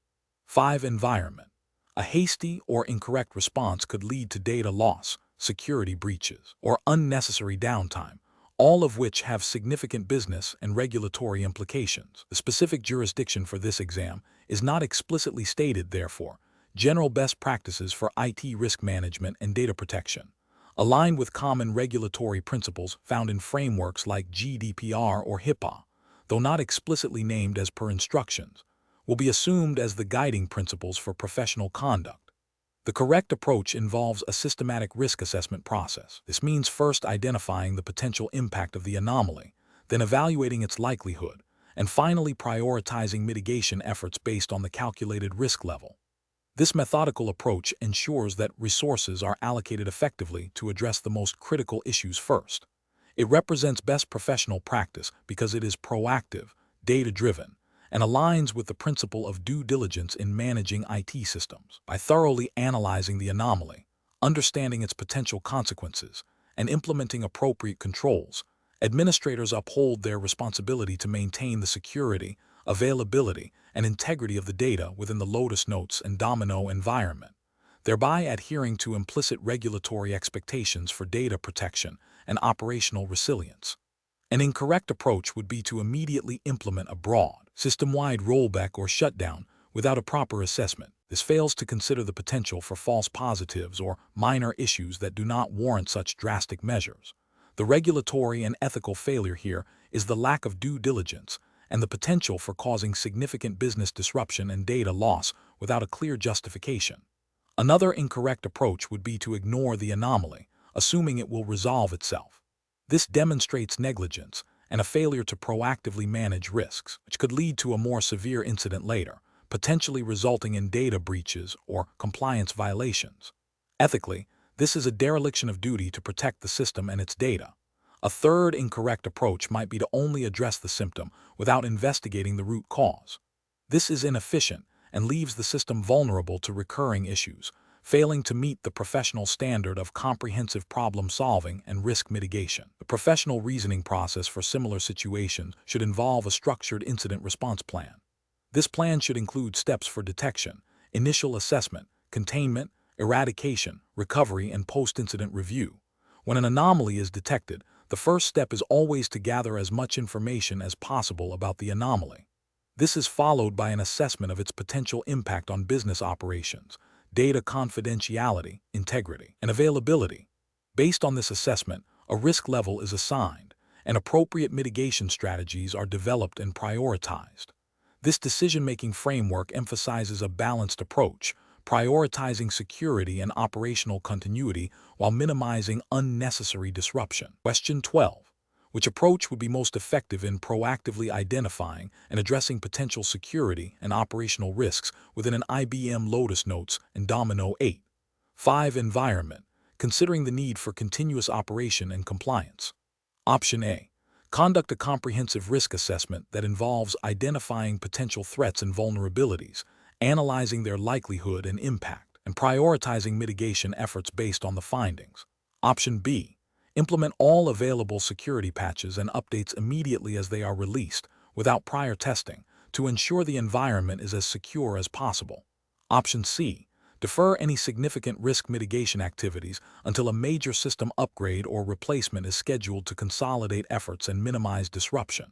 Speaker 1: 5. Environment. A hasty or incorrect response could lead to data loss, security breaches, or unnecessary downtime, all of which have significant business and regulatory implications. The specific jurisdiction for this exam is not explicitly stated, therefore. General best practices for IT risk management and data protection, aligned with common regulatory principles found in frameworks like GDPR or HIPAA, though not explicitly named as per instructions, will be assumed as the guiding principles for professional conduct. The correct approach involves a systematic risk assessment process. This means first identifying the potential impact of the anomaly, then evaluating its likelihood, and finally prioritizing mitigation efforts based on the calculated risk level. This methodical approach ensures that resources are allocated effectively to address the most critical issues first. It represents best professional practice because it is proactive, data-driven, and aligns with the principle of due diligence in managing IT systems. By thoroughly analyzing the anomaly, understanding its potential consequences, and implementing appropriate controls, administrators uphold their responsibility to maintain the security, availability, and integrity of the data within the Lotus notes and Domino environment, thereby adhering to implicit regulatory expectations for data protection and operational resilience. An incorrect approach would be to immediately implement a broad, system-wide rollback or shutdown without a proper assessment. This fails to consider the potential for false positives or minor issues that do not warrant such drastic measures. The regulatory and ethical failure here is the lack of due diligence and the potential for causing significant business disruption and data loss without a clear justification. Another incorrect approach would be to ignore the anomaly, assuming it will resolve itself. This demonstrates negligence and a failure to proactively manage risks, which could lead to a more severe incident later, potentially resulting in data breaches or compliance violations. Ethically, this is a dereliction of duty to protect the system and its data. A third incorrect approach might be to only address the symptom without investigating the root cause. This is inefficient and leaves the system vulnerable to recurring issues, failing to meet the professional standard of comprehensive problem-solving and risk mitigation. The professional reasoning process for similar situations should involve a structured incident response plan. This plan should include steps for detection, initial assessment, containment, eradication, recovery, and post-incident review. When an anomaly is detected, the first step is always to gather as much information as possible about the anomaly. This is followed by an assessment of its potential impact on business operations, data confidentiality, integrity, and availability. Based on this assessment, a risk level is assigned, and appropriate mitigation strategies are developed and prioritized. This decision-making framework emphasizes a balanced approach, prioritizing security and operational continuity while minimizing unnecessary disruption. Question 12. Which approach would be most effective in proactively identifying and addressing potential security and operational risks within an IBM Lotus notes and Domino 8? 5. Environment. Considering the need for continuous operation and compliance. Option A. Conduct a comprehensive risk assessment that involves identifying potential threats and vulnerabilities, analyzing their likelihood and impact, and prioritizing mitigation efforts based on the findings. Option B. Implement all available security patches and updates immediately as they are released, without prior testing, to ensure the environment is as secure as possible. Option C. Defer any significant risk mitigation activities until a major system upgrade or replacement is scheduled to consolidate efforts and minimize disruption.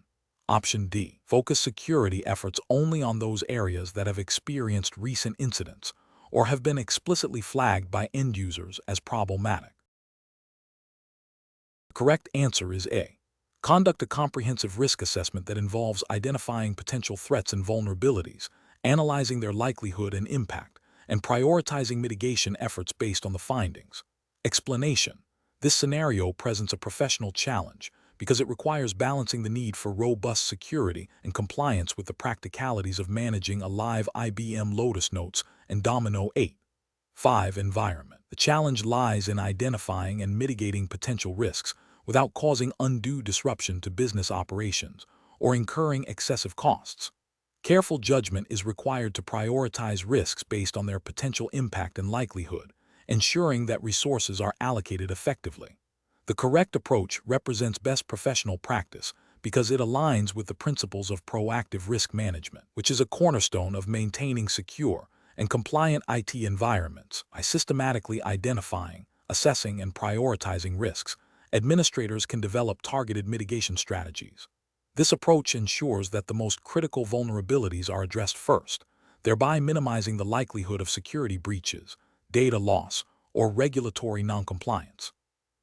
Speaker 1: Option D. Focus security efforts only on those areas that have experienced recent incidents or have been explicitly flagged by end users as problematic. The correct answer is A. Conduct a comprehensive risk assessment that involves identifying potential threats and vulnerabilities, analyzing their likelihood and impact, and prioritizing mitigation efforts based on the findings. Explanation. This scenario presents a professional challenge because it requires balancing the need for robust security and compliance with the practicalities of managing a live IBM Lotus Notes and Domino 8.5 environment. The challenge lies in identifying and mitigating potential risks without causing undue disruption to business operations or incurring excessive costs. Careful judgment is required to prioritize risks based on their potential impact and likelihood, ensuring that resources are allocated effectively. The correct approach represents best professional practice because it aligns with the principles of proactive risk management, which is a cornerstone of maintaining secure and compliant IT environments. By systematically identifying, assessing, and prioritizing risks, administrators can develop targeted mitigation strategies. This approach ensures that the most critical vulnerabilities are addressed first, thereby minimizing the likelihood of security breaches, data loss, or regulatory noncompliance.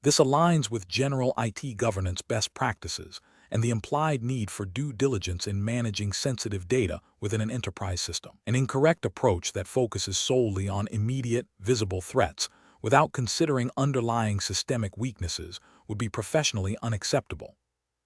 Speaker 1: This aligns with general IT governance best practices and the implied need for due diligence in managing sensitive data within an enterprise system. An incorrect approach that focuses solely on immediate, visible threats without considering underlying systemic weaknesses would be professionally unacceptable.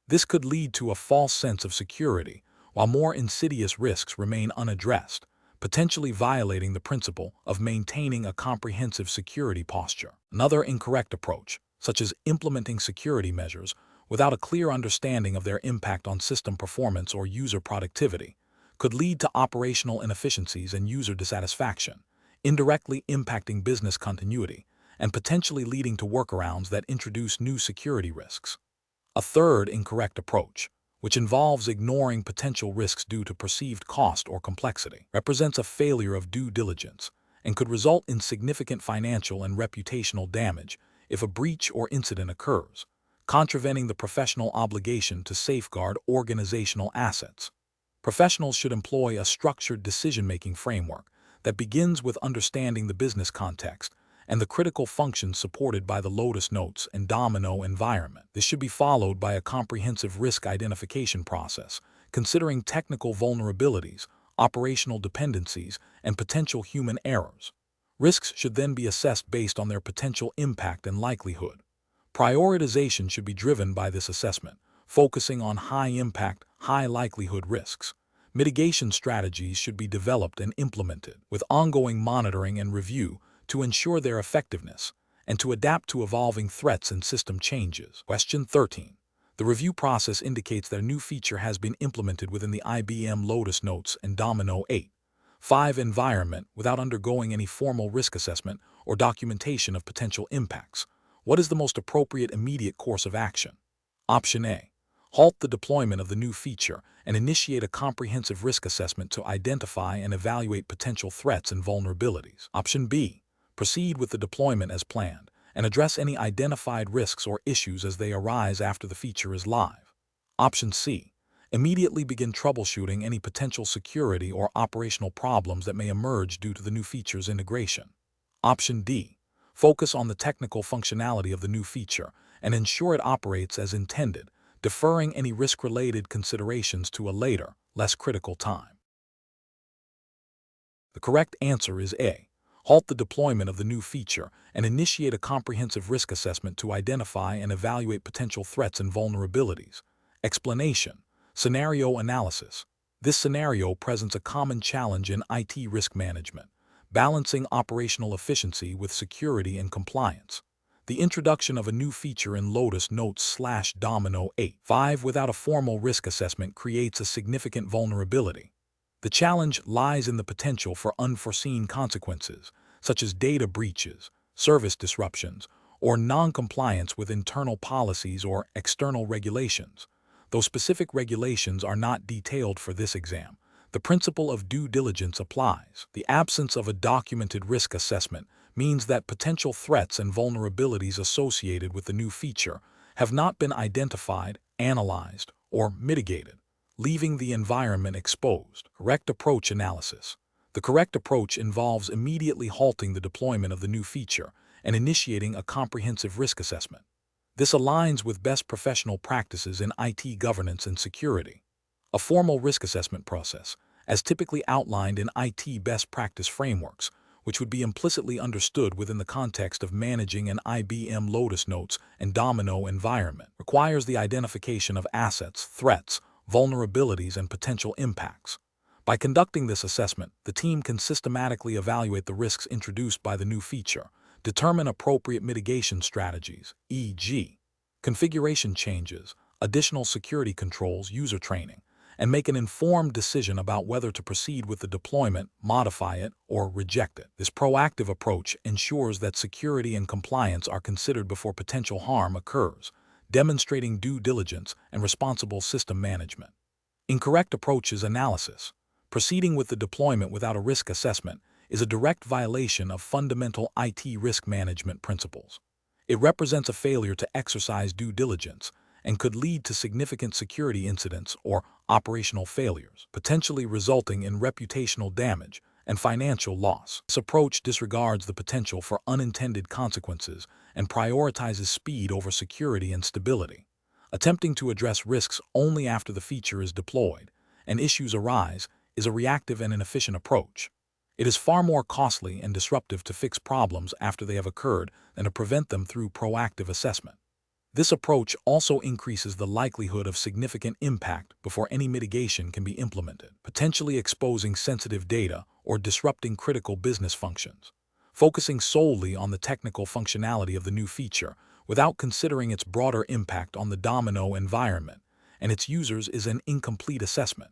Speaker 1: This could lead to a false sense of security, while more insidious risks remain unaddressed, potentially violating the principle of maintaining a comprehensive security posture. Another incorrect approach, such as implementing security measures without a clear understanding of their impact on system performance or user productivity, could lead to operational inefficiencies and user dissatisfaction, indirectly impacting business continuity and potentially leading to workarounds that introduce new security risks. A third incorrect approach, which involves ignoring potential risks due to perceived cost or complexity, represents a failure of due diligence and could result in significant financial and reputational damage if a breach or incident occurs, contravening the professional obligation to safeguard organizational assets. Professionals should employ a structured decision-making framework that begins with understanding the business context and the critical functions supported by the Lotus Notes and Domino environment. This should be followed by a comprehensive risk identification process, considering technical vulnerabilities, operational dependencies, and potential human errors. Risks should then be assessed based on their potential impact and likelihood. Prioritization should be driven by this assessment, focusing on high-impact, high-likelihood risks. Mitigation strategies should be developed and implemented, with ongoing monitoring and review to ensure their effectiveness and to adapt to evolving threats and system changes. Question 13. The review process indicates that a new feature has been implemented within the IBM Lotus Notes and Domino 8.5 environment without undergoing any formal risk assessment or documentation of potential impacts. What is the most appropriate immediate course of action? Option A. Halt the deployment of the new feature and initiate a comprehensive risk assessment to identify and evaluate potential threats and vulnerabilities. Option B. Proceed with the deployment as planned and address any identified risks or issues as they arise after the feature is live. Option C. Immediately begin troubleshooting any potential security or operational problems that may emerge due to the new feature's integration. Option D. Focus on the technical functionality of the new feature and ensure it operates as intended, deferring any risk-related considerations to a later, less critical time. The correct answer is A. Halt the deployment of the new feature and initiate a comprehensive risk assessment to identify and evaluate potential threats and vulnerabilities. Explanation: scenario analysis. This scenario presents a common challenge in IT risk management, balancing operational efficiency with security and compliance. The introduction of a new feature in Lotus Notes/Domino 8.5 without a formal risk assessment creates a significant vulnerability. The challenge lies in the potential for unforeseen consequences, such as data breaches, service disruptions, or non-compliance with internal policies or external regulations. Though specific regulations are not detailed for this exam, the principle of due diligence applies. The absence of a documented risk assessment means that potential threats and vulnerabilities associated with the new feature have not been identified, analyzed, or mitigated, leaving the environment exposed. Correct approach analysis. The correct approach involves immediately halting the deployment of the new feature and initiating a comprehensive risk assessment. This aligns with best professional practices in IT governance and security. A formal risk assessment process, as typically outlined in IT best practice frameworks, which would be implicitly understood within the context of managing an IBM Lotus Notes and Domino environment, requires the identification of assets, threats, vulnerabilities, and potential impacts. By conducting this assessment, the team can systematically evaluate the risks introduced by the new feature, determine appropriate mitigation strategies, e.g., configuration changes, additional security controls, user training, and make an informed decision about whether to proceed with the deployment, modify it, or reject it. This proactive approach ensures that security and compliance are considered before potential harm occurs, demonstrating due diligence and responsible system management. Incorrect approaches analysis. Proceeding with the deployment without a risk assessment is a direct violation of fundamental IT risk management principles. It represents a failure to exercise due diligence and could lead to significant security incidents or operational failures, potentially resulting in reputational damage and financial loss. This approach disregards the potential for unintended consequences and prioritizes speed over security and stability. Attempting to address risks only after the feature is deployed and issues arise is a reactive and inefficient approach. It is far more costly and disruptive to fix problems after they have occurred than to prevent them through proactive assessment. This approach also increases the likelihood of significant impact before any mitigation can be implemented, potentially exposing sensitive data or disrupting critical business functions. Focusing solely on the technical functionality of the new feature without considering its broader impact on the Domino environment and its users is an incomplete assessment.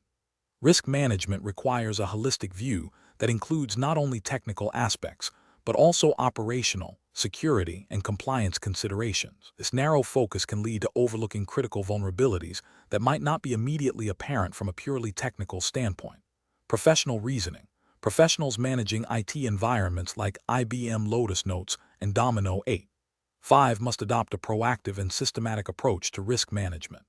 Speaker 1: Risk management requires a holistic view that includes not only technical aspects, but also operational, security, and compliance considerations. This narrow focus can lead to overlooking critical vulnerabilities that might not be immediately apparent from a purely technical standpoint. Professional reasoning. Professionals managing IT environments like IBM Lotus Notes and Domino 8.5 must adopt a proactive and systematic approach to risk management.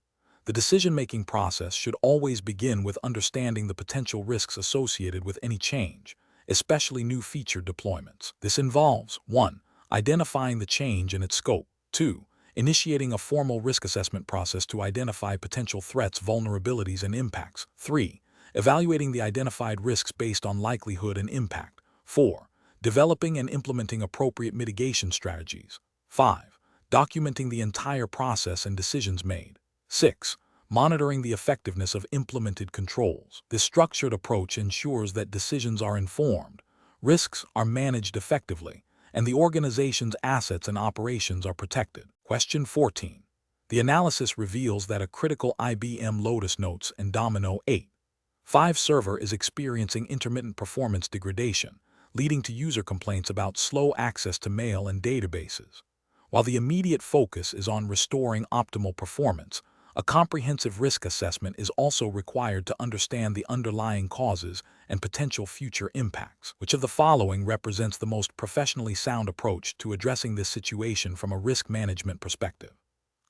Speaker 1: The decision-making process should always begin with understanding the potential risks associated with any change, especially new feature deployments. This involves 1. Identifying the change and its scope. 2. Initiating a formal risk assessment process to identify potential threats, vulnerabilities, and impacts. 3. Evaluating the identified risks based on likelihood and impact. 4. Developing and implementing appropriate mitigation strategies. 5. Documenting the entire process and decisions made. 6. Monitoring the effectiveness of implemented controls. This structured approach ensures that decisions are informed, risks are managed effectively, and the organization's assets and operations are protected. Question 14. The analysis reveals that a critical IBM Lotus Notes and Domino 8.5 server is experiencing intermittent performance degradation, leading to user complaints about slow access to mail and databases. While the immediate focus is on restoring optimal performance, a comprehensive risk assessment is also required to understand the underlying causes and potential future impacts. Which of the following represents the most professionally sound approach to addressing this situation from a risk management perspective?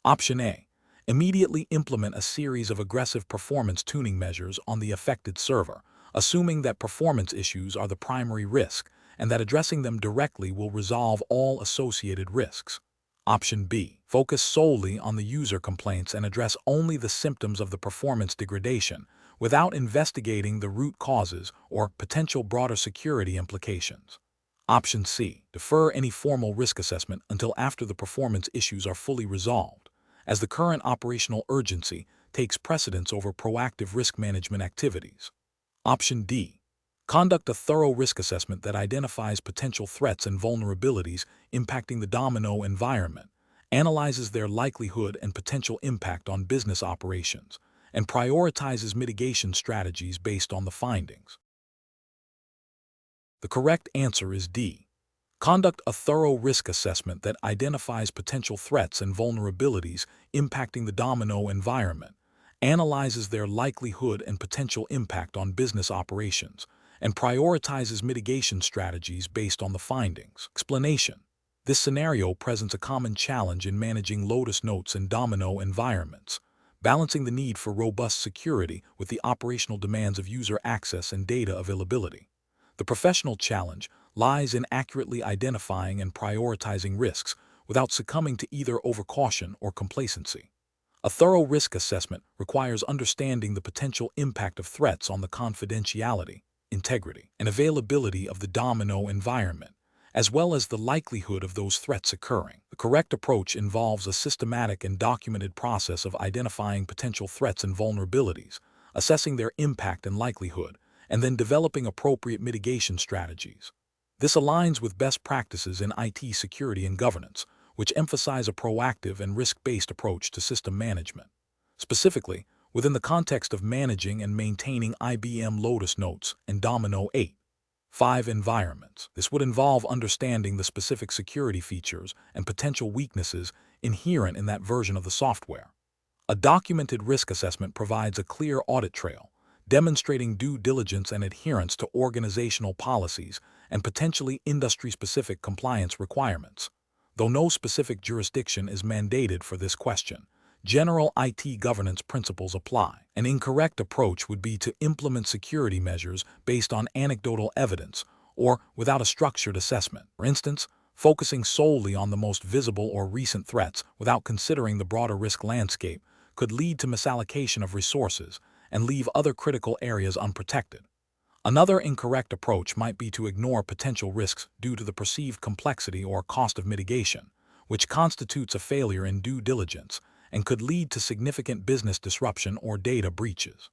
Speaker 1: Option A. Immediately implement a series of aggressive performance tuning measures on the affected server, assuming that performance issues are the primary risk and that addressing them directly will resolve all associated risks. Option B. Focus solely on the user complaints and address only the symptoms of the performance degradation without investigating the root causes or potential broader security implications. Option C. Defer any formal risk assessment until after the performance issues are fully resolved, as the current operational urgency takes precedence over proactive risk management activities. Option D. Conduct a thorough risk assessment that identifies potential threats and vulnerabilities impacting the Domino environment, analyzes their likelihood and potential impact on business operations, and prioritizes mitigation strategies based on the findings. The correct answer is D. Conduct a thorough risk assessment that identifies potential threats and vulnerabilities impacting the Domino environment, analyzes their likelihood and potential impact on business operations, and prioritizes mitigation strategies based on the findings. Explanation. This scenario presents a common challenge in managing Lotus Notes and Domino environments, balancing the need for robust security with the operational demands of user access and data availability. The professional challenge lies in accurately identifying and prioritizing risks without succumbing to either overcaution or complacency. A thorough risk assessment requires understanding the potential impact of threats on the confidentiality, integrity, and availability of the Domino environment, as well as the likelihood of those threats occurring. The correct approach involves a systematic and documented process of identifying potential threats and vulnerabilities, assessing their impact and likelihood, and then developing appropriate mitigation strategies. This aligns with best practices in IT security and governance, which emphasize a proactive and risk-based approach to system management. Specifically, within the context of managing and maintaining IBM Lotus nodes and Domino 8.5 environments. This would involve understanding the specific security features and potential weaknesses inherent in that version of the software. A documented risk assessment provides a clear audit trail, demonstrating due diligence and adherence to organizational policies and potentially industry-specific compliance requirements. Though no specific jurisdiction is mandated for this question, general IT governance principles apply. An incorrect approach would be to implement security measures based on anecdotal evidence or without a structured assessment. For instance, focusing solely on the most visible or recent threats without considering the broader risk landscape could lead to misallocation of resources and leave other critical areas unprotected. Another incorrect approach might be to ignore potential risks due to the perceived complexity or cost of mitigation, which constitutes a failure in due diligence and could lead to significant business disruption or data breaches.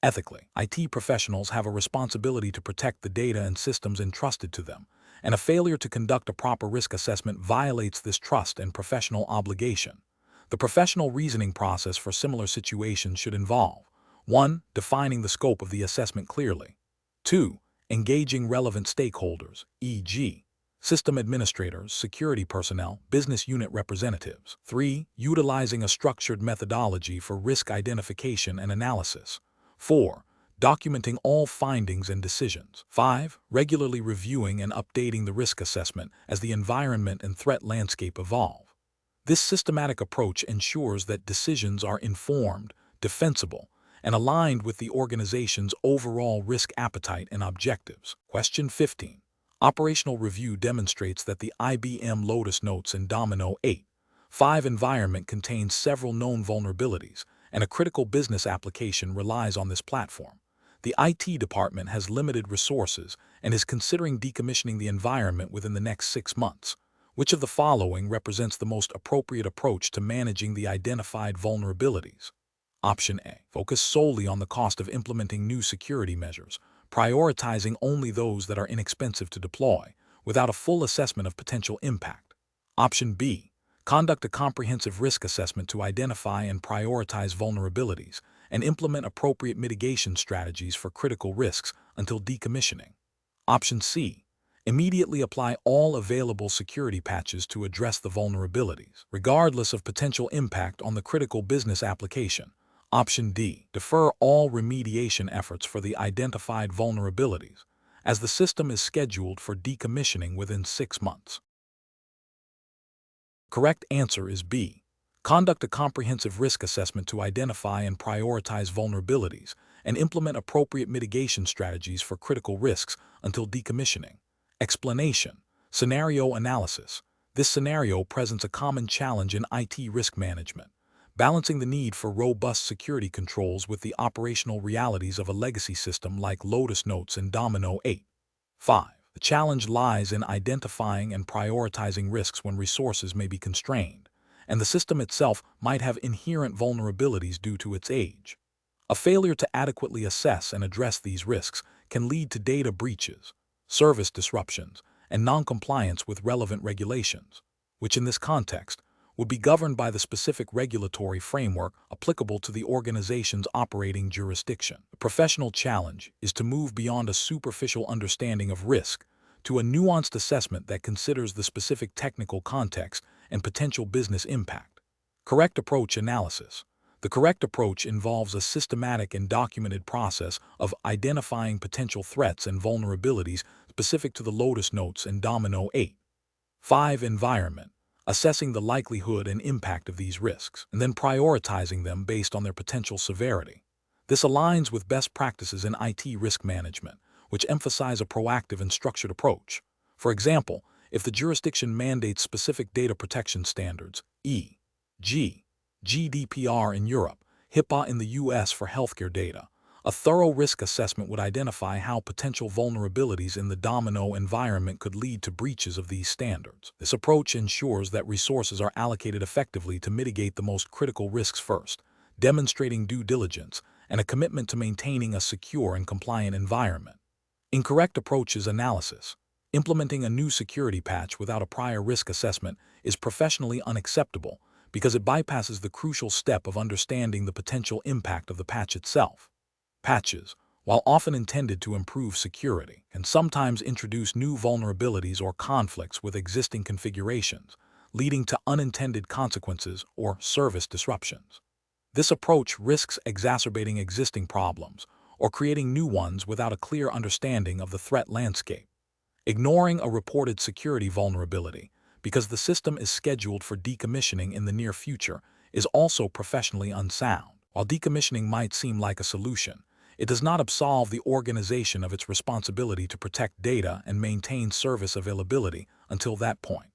Speaker 1: Ethically, IT professionals have a responsibility to protect the data and systems entrusted to them, and a failure to conduct a proper risk assessment violates this trust and professional obligation. The professional reasoning process for similar situations should involve 1. Defining the scope of the assessment clearly. 2. Engaging relevant stakeholders, e.g., system administrators, security personnel, business unit representatives. 3. Utilizing a structured methodology for risk identification and analysis. 4. Documenting all findings and decisions. 5. Regularly reviewing and updating the risk assessment as the environment and threat landscape evolve. This systematic approach ensures that decisions are informed, defensible, and aligned with the organization's overall risk appetite and objectives. Question 15. Operational review demonstrates that the IBM Lotus Notes and Domino 8.5 environment contains several known vulnerabilities, and a critical business application relies on this platform. The IT department has limited resources and is considering decommissioning the environment within the next 6 months. Which of the following represents the most appropriate approach to managing the identified vulnerabilities? Option A. Focus solely on the cost of implementing new security measures, prioritizing only those that are inexpensive to deploy, without a full assessment of potential impact. Option B. Conduct a comprehensive risk assessment to identify and prioritize vulnerabilities, and implement appropriate mitigation strategies for critical risks until decommissioning. Option C. Immediately apply all available security patches to address the vulnerabilities, regardless of potential impact on the critical business application. Option D. Defer all remediation efforts for the identified vulnerabilities, as the system is scheduled for decommissioning within 6 months. Correct answer is B. Conduct a comprehensive risk assessment to identify and prioritize vulnerabilities, and implement appropriate mitigation strategies for critical risks until decommissioning. Explanation. Scenario analysis. This scenario presents a common challenge in IT risk management, balancing the need for robust security controls with the operational realities of a legacy system like Lotus Notes and Domino 8.5. The challenge lies in identifying and prioritizing risks when resources may be constrained, and the system itself might have inherent vulnerabilities due to its age. A failure to adequately assess and address these risks can lead to data breaches, service disruptions, and non-compliance with relevant regulations, which in this context would be governed by the specific regulatory framework applicable to the organization's operating jurisdiction. The professional challenge is to move beyond a superficial understanding of risk to a nuanced assessment that considers the specific technical context and potential business impact. Correct approach analysis. The correct approach involves a systematic and documented process of identifying potential threats and vulnerabilities specific to the Lotus Notes and Domino 8.5 environment, assessing the likelihood and impact of these risks, and then prioritizing them based on their potential severity. This aligns with best practices in IT risk management, which emphasize a proactive and structured approach. For example, if the jurisdiction mandates specific data protection standards, e.g., GDPR in Europe, HIPAA in the US for healthcare data, A thorough risk assessment would identify how potential vulnerabilities in the Domino environment could lead to breaches of these standards. This approach ensures that resources are allocated effectively to mitigate the most critical risks first, demonstrating due diligence and a commitment to maintaining a secure and compliant environment. Incorrect approaches analysis. Implementing a new security patch without a prior risk assessment is professionally unacceptable because it bypasses the crucial step of understanding the potential impact of the patch itself. Patches, while often intended to improve security, can sometimes introduce new vulnerabilities or conflicts with existing configurations, leading to unintended consequences or service disruptions. This approach risks exacerbating existing problems or creating new ones without a clear understanding of the threat landscape. Ignoring a reported security vulnerability because the system is scheduled for decommissioning in the near future is also professionally unsound. While decommissioning might seem like a solution, it does not absolve the organization of its responsibility to protect data and maintain service availability until that point.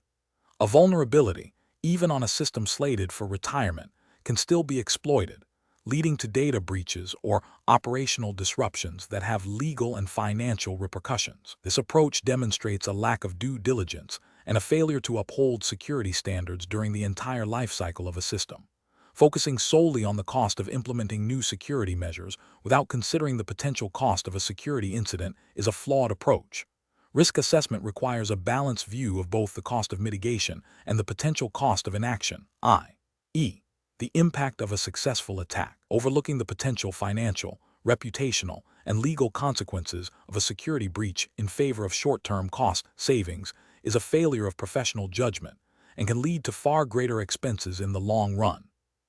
Speaker 1: A vulnerability, even on a system slated for retirement, can still be exploited, leading to data breaches or operational disruptions that have legal and financial repercussions. This approach demonstrates a lack of due diligence and a failure to uphold security standards during the entire lifecycle of a system. Focusing solely on the cost of implementing new security measures without considering the potential cost of a security incident is a flawed approach. Risk assessment requires a balanced view of both the cost of mitigation and the potential cost of inaction, i.e., the impact of a successful attack. Overlooking the potential financial, reputational, and legal consequences of a security breach in favor of short-term cost savings is a failure of professional judgment and can lead to far greater expenses in the long run.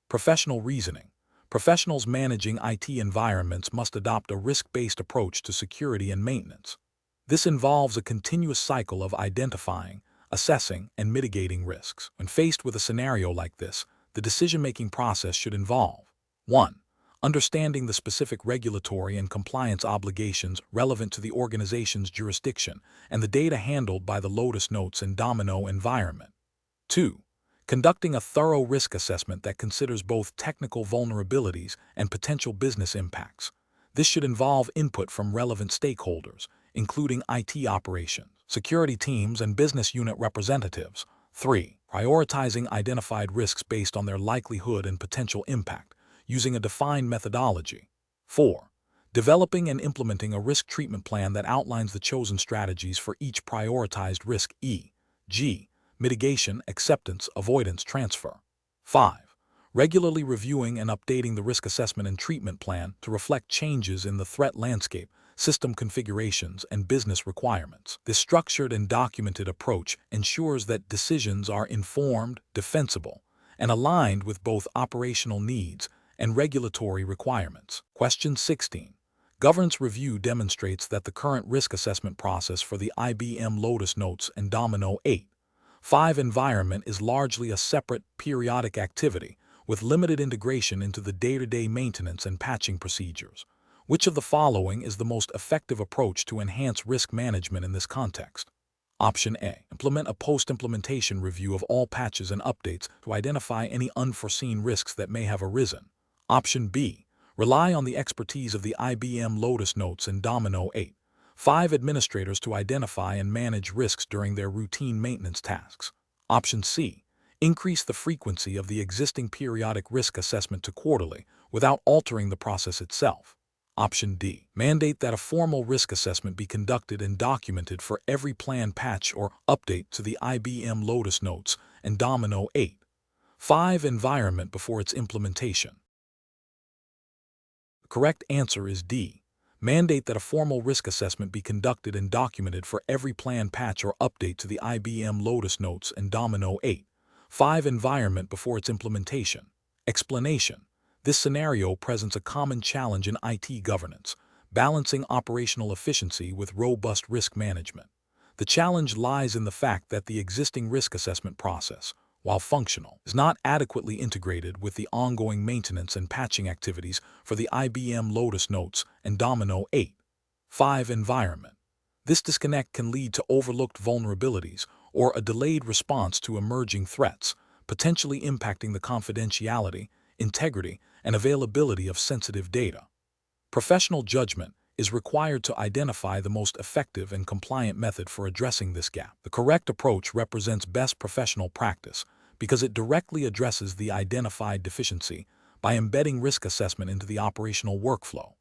Speaker 1: Professional reasoning. Professionals managing IT environments must adopt a risk-based approach to security and maintenance. This involves a continuous cycle of identifying, assessing, and mitigating risks. When faced with a scenario like this, the decision-making process should involve 1. Understanding the specific regulatory and compliance obligations relevant to the organization's jurisdiction and the data handled by the Lotus Notes and Domino environment. 2. Conducting a thorough risk assessment that considers both technical vulnerabilities and potential business impacts. This should involve input from relevant stakeholders, including IT operations, security teams, and business unit representatives. 3. Prioritizing identified risks based on their likelihood and potential impact, using a defined methodology. 4. Developing and implementing a risk treatment plan that outlines the chosen strategies for each prioritized risk, e.g., mitigation, acceptance, avoidance, transfer. 5. Regularly reviewing and updating the risk assessment and treatment plan to reflect changes in the threat landscape, system configurations, and business requirements. This structured and documented approach ensures that decisions are informed, defensible, and aligned with both operational needs and regulatory requirements. Question 16. Governance review demonstrates that the current risk assessment process for the IBM Lotus Notes and Domino 8.5 environment is largely a separate, periodic activity with limited integration into the day-to-day maintenance and patching procedures. Which of the following is the most effective approach to enhance risk management in this context? Option A. Implement a post-implementation review of all patches and updates to identify any unforeseen risks that may have arisen. Option B. Rely on the expertise of the IBM Lotus Notes and Domino 8.5 administrators to identify and manage risks during their routine maintenance tasks. Option C. Increase the frequency of the existing periodic risk assessment to quarterly without altering the process itself. Option D. Mandate that a formal risk assessment be conducted and documented for every planned patch or update to the IBM Lotus Notes and Domino 8.5 environment before its implementation. The correct answer is D. Mandate that a formal risk assessment be conducted and documented for every planned patch or update to the IBM Lotus Notes and Domino 8.5 environment before its implementation. Explanation. This scenario presents a common challenge in IT governance, balancing operational efficiency with robust risk management. The challenge lies in the fact that the existing risk assessment process, while functional, is not adequately integrated with the ongoing maintenance and patching activities for the IBM Lotus Notes and Domino 8.5 environment. This disconnect can lead to overlooked vulnerabilities or a delayed response to emerging threats, potentially impacting the confidentiality, integrity, and availability of sensitive data. Professional judgment is required to identify the most effective and compliant method for addressing this gap. The correct approach represents best professional practice because it directly addresses the identified deficiency by embedding risk assessment into the operational workflow.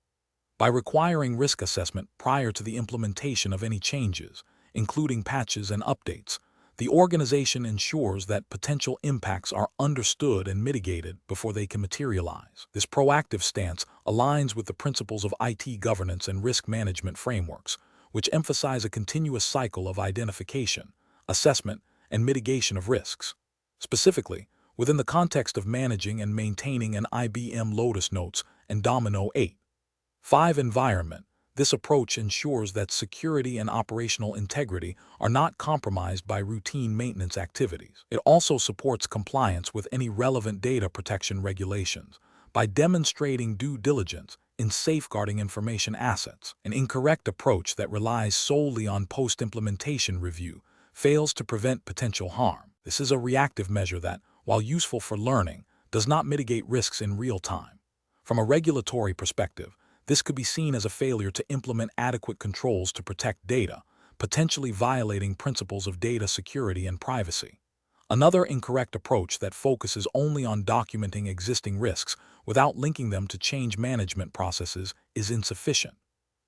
Speaker 1: By requiring risk assessment prior to the implementation of any changes, including patches and updates, the organization ensures that potential impacts are understood and mitigated before they can materialize. This proactive stance aligns with the principles of IT governance and risk management frameworks, which emphasize a continuous cycle of identification, assessment, and mitigation of risks. Specifically, within the context of managing and maintaining an IBM Lotus Notes and Domino 8.5 environment, this approach ensures that security and operational integrity are not compromised by routine maintenance activities. It also supports compliance with any relevant data protection regulations by demonstrating due diligence in safeguarding information assets. An incorrect approach that relies solely on post-implementation review fails to prevent potential harm. This is a reactive measure that, while useful for learning, does not mitigate risks in real time. From a regulatory perspective, this could be seen as a failure to implement adequate controls to protect data, potentially violating principles of data security and privacy. Another incorrect approach that focuses only on documenting existing risks without linking them to change management processes is insufficient.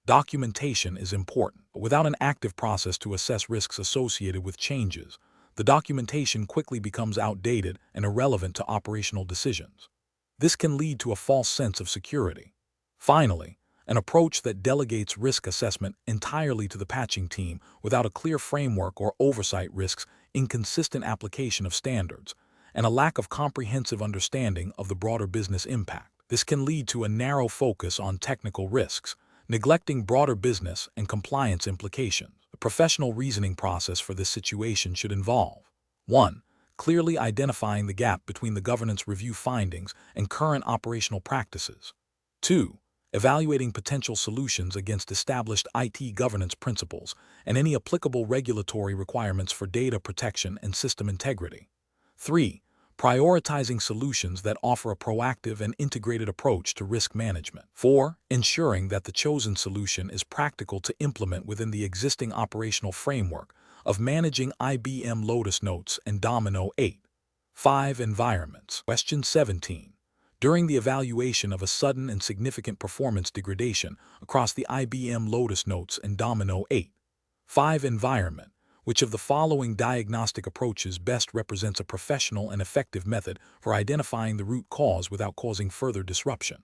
Speaker 1: Documentation is important, but without an active process to assess risks associated with changes, the documentation quickly becomes outdated and irrelevant to operational decisions. This can lead to a false sense of security. Finally, an approach that delegates risk assessment entirely to the patching team without a clear framework or oversight risks inconsistent application of standards and a lack of comprehensive understanding of the broader business impact. This can lead to a narrow focus on technical risks, neglecting broader business and compliance implications. The professional reasoning process for this situation should involve 1. Clearly identifying the gap between the governance review findings and current operational practices. 2. Evaluating potential solutions against established IT governance principles and any applicable regulatory requirements for data protection and system integrity. 3. Prioritizing solutions that offer a proactive and integrated approach to risk management. 4. Ensuring that the chosen solution is practical to implement within the existing operational framework of managing IBM Lotus Notes and Domino 8.5 environments. Question 17. During the evaluation of a sudden and significant performance degradation across the IBM Lotus Notes and Domino 8.5 environment, which of the following diagnostic approaches best represents a professional and effective method for identifying the root cause without causing further disruption?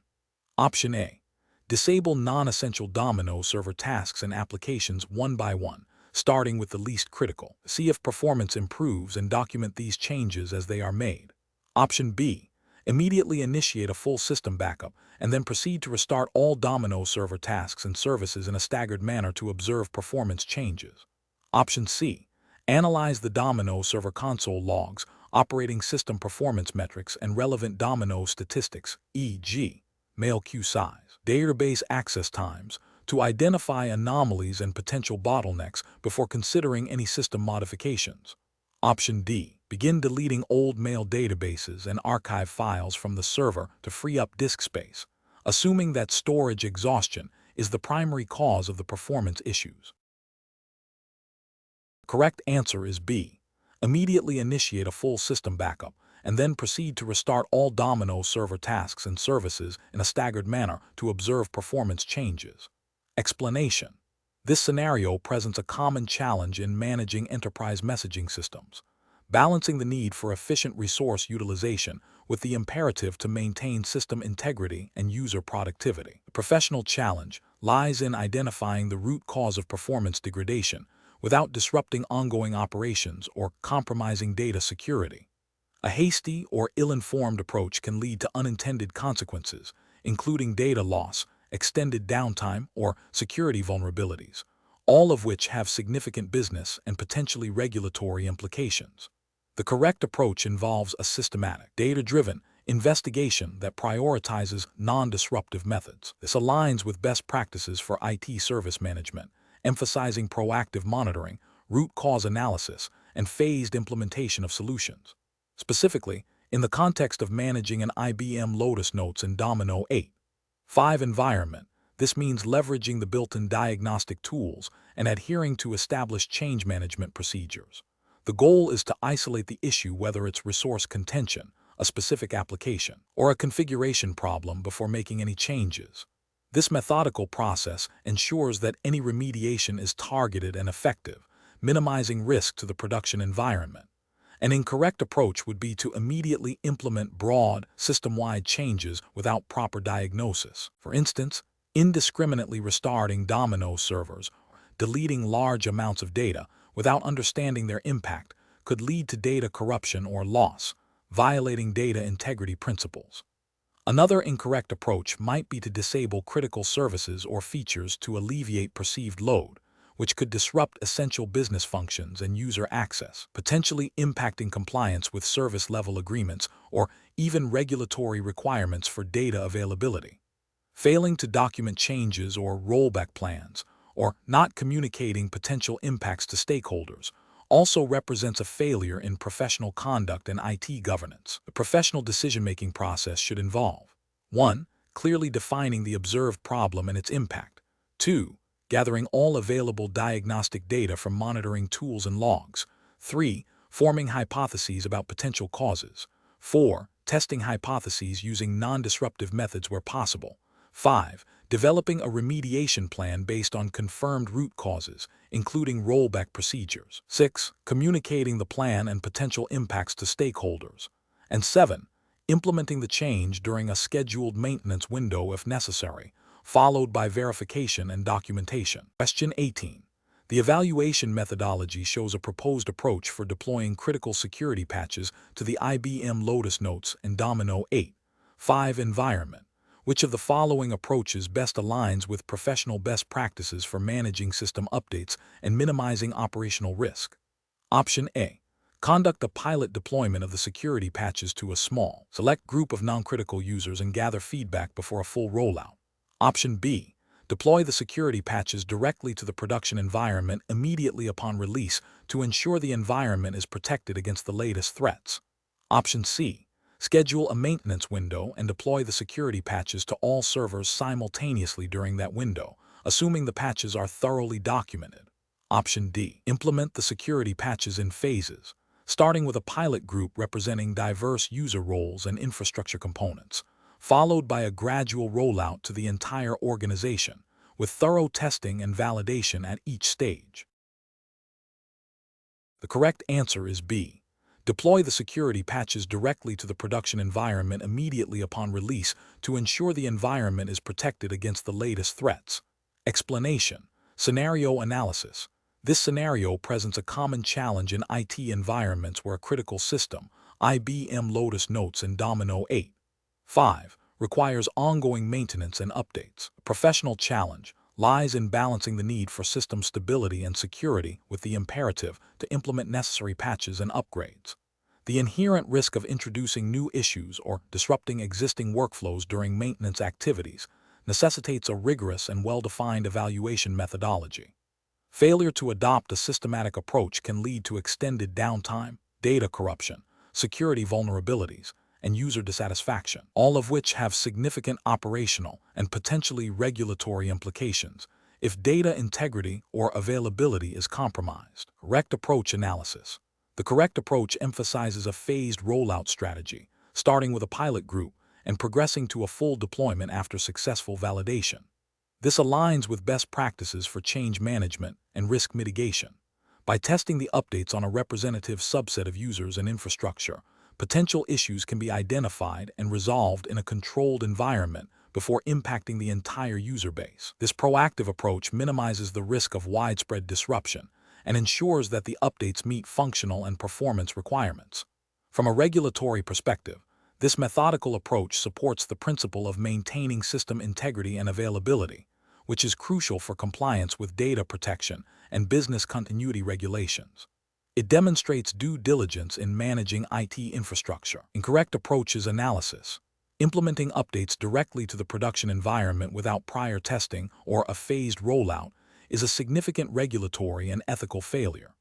Speaker 1: Option A. Disable non-essential Domino server tasks and applications one by one, starting with the least critical. See if performance improves and document these changes as they are made. Option B. Immediately initiate a full system backup and then proceed to restart all Domino server tasks and services in a staggered manner to observe performance changes. Option C. Analyze the Domino server console logs, operating system performance metrics, and relevant Domino statistics, e.g., mail queue size, database access times, to identify anomalies and potential bottlenecks before considering any system modifications. Option D. Begin deleting old mail databases and archive files from the server to free up disk space, assuming that storage exhaustion is the primary cause of the performance issues. The correct answer is B. Immediately initiate a full system backup and then proceed to restart all Domino server tasks and services in a staggered manner to observe performance changes. Explanation. This scenario presents a common challenge in managing enterprise messaging systems, balancing the need for efficient resource utilization with the imperative to maintain system integrity and user productivity. The professional challenge lies in identifying the root cause of performance degradation without disrupting ongoing operations or compromising data security. A hasty or ill-informed approach can lead to unintended consequences, including data loss, extended downtime, or security vulnerabilities, all of which have significant business and potentially regulatory implications. The correct approach involves a systematic, data-driven investigation that prioritizes non-disruptive methods. This aligns with best practices for IT service management, emphasizing proactive monitoring, root cause analysis, and phased implementation of solutions. Specifically, in the context of managing an IBM Lotus Notes and Domino 8.5 environment, This means leveraging the built-in diagnostic tools and adhering to established change management procedures. The goal is to isolate the issue, whether it's resource contention, a specific application, or a configuration problem, before making any changes. This methodical process ensures that any remediation is targeted and effective, minimizing risk to the production environment. An incorrect approach would be to immediately implement broad, system-wide changes without proper diagnosis. For instance, indiscriminately restarting Domino servers, deleting large amounts of data without understanding their impact could lead to data corruption or loss, violating data integrity principles. Another incorrect approach might be to disable critical services or features to alleviate perceived load, which could disrupt essential business functions and user access, potentially impacting compliance with service-level agreements or even regulatory requirements for data availability. Failing to document changes or rollback plans, or not communicating potential impacts to stakeholders, also represents a failure in professional conduct and IT governance. The professional decision-making process should involve 1. Clearly defining the observed problem and its impact. 2. Gathering all available diagnostic data from monitoring tools and logs. 3. Forming hypotheses about potential causes. 4. Testing hypotheses using non-disruptive methods where possible. 5. Developing a remediation plan based on confirmed root causes, including rollback procedures. 6. Communicating the plan and potential impacts to stakeholders. And 7. Implementing the change during a scheduled maintenance window if necessary, followed by verification and documentation. Question 18. The evaluation methodology shows a proposed approach for deploying critical security patches to the IBM Lotus Notes and Domino 8.5 environment. Which of the following approaches best aligns with professional best practices for managing system updates and minimizing operational risk? Option A. Conduct a pilot deployment of the security patches to a small, select group of non-critical users and gather feedback before a full rollout. Option B. Deploy the security patches directly to the production environment immediately upon release to ensure the environment is protected against the latest threats. Option C. Schedule a maintenance window and deploy the security patches to all servers simultaneously during that window, assuming the patches are thoroughly documented. Option D. Implement the security patches in phases, starting with a pilot group representing diverse user roles and infrastructure components, followed by a gradual rollout to the entire organization, with thorough testing and validation at each stage. The correct answer is B. Deploy the security patches directly to the production environment immediately upon release to ensure the environment is protected against the latest threats. Explanation. Scenario analysis. This scenario presents a common challenge in IT environments where a critical system, IBM Lotus Notes and Domino 8.5, requires ongoing maintenance and updates. A professional challenge lies in balancing the need for system stability and security with the imperative to implement necessary patches and upgrades. The inherent risk of introducing new issues or disrupting existing workflows during maintenance activities necessitates a rigorous and well-defined evaluation methodology. Failure to adopt a systematic approach can lead to extended downtime, data corruption, security vulnerabilities, and user dissatisfaction, all of which have significant operational and potentially regulatory implications if data integrity or availability is compromised. Correct approach analysis. The correct approach emphasizes a phased rollout strategy, starting with a pilot group and progressing to a full deployment after successful validation. This aligns with best practices for change management and risk mitigation. By testing the updates on a representative subset of users and infrastructure, potential issues can be identified and resolved in a controlled environment before impacting the entire user base. This proactive approach minimizes the risk of widespread disruption and ensures that the updates meet functional and performance requirements. From a regulatory perspective, this methodical approach supports the principle of maintaining system integrity and availability, which is crucial for compliance with data protection and business continuity regulations. It demonstrates due diligence in managing IT infrastructure. Incorrect approaches analysis. Implementing updates directly to the production environment without prior testing or a phased rollout is a significant regulatory and ethical failure.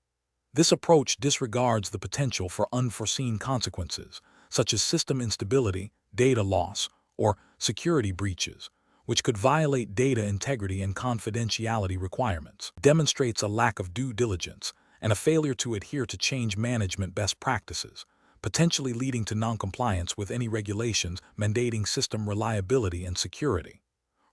Speaker 1: This approach disregards the potential for unforeseen consequences, such as system instability, data loss, or security breaches, which could violate data integrity and confidentiality requirements. It demonstrates a lack of due diligence and a failure to adhere to change management best practices, potentially leading to noncompliance with any regulations mandating system reliability and security.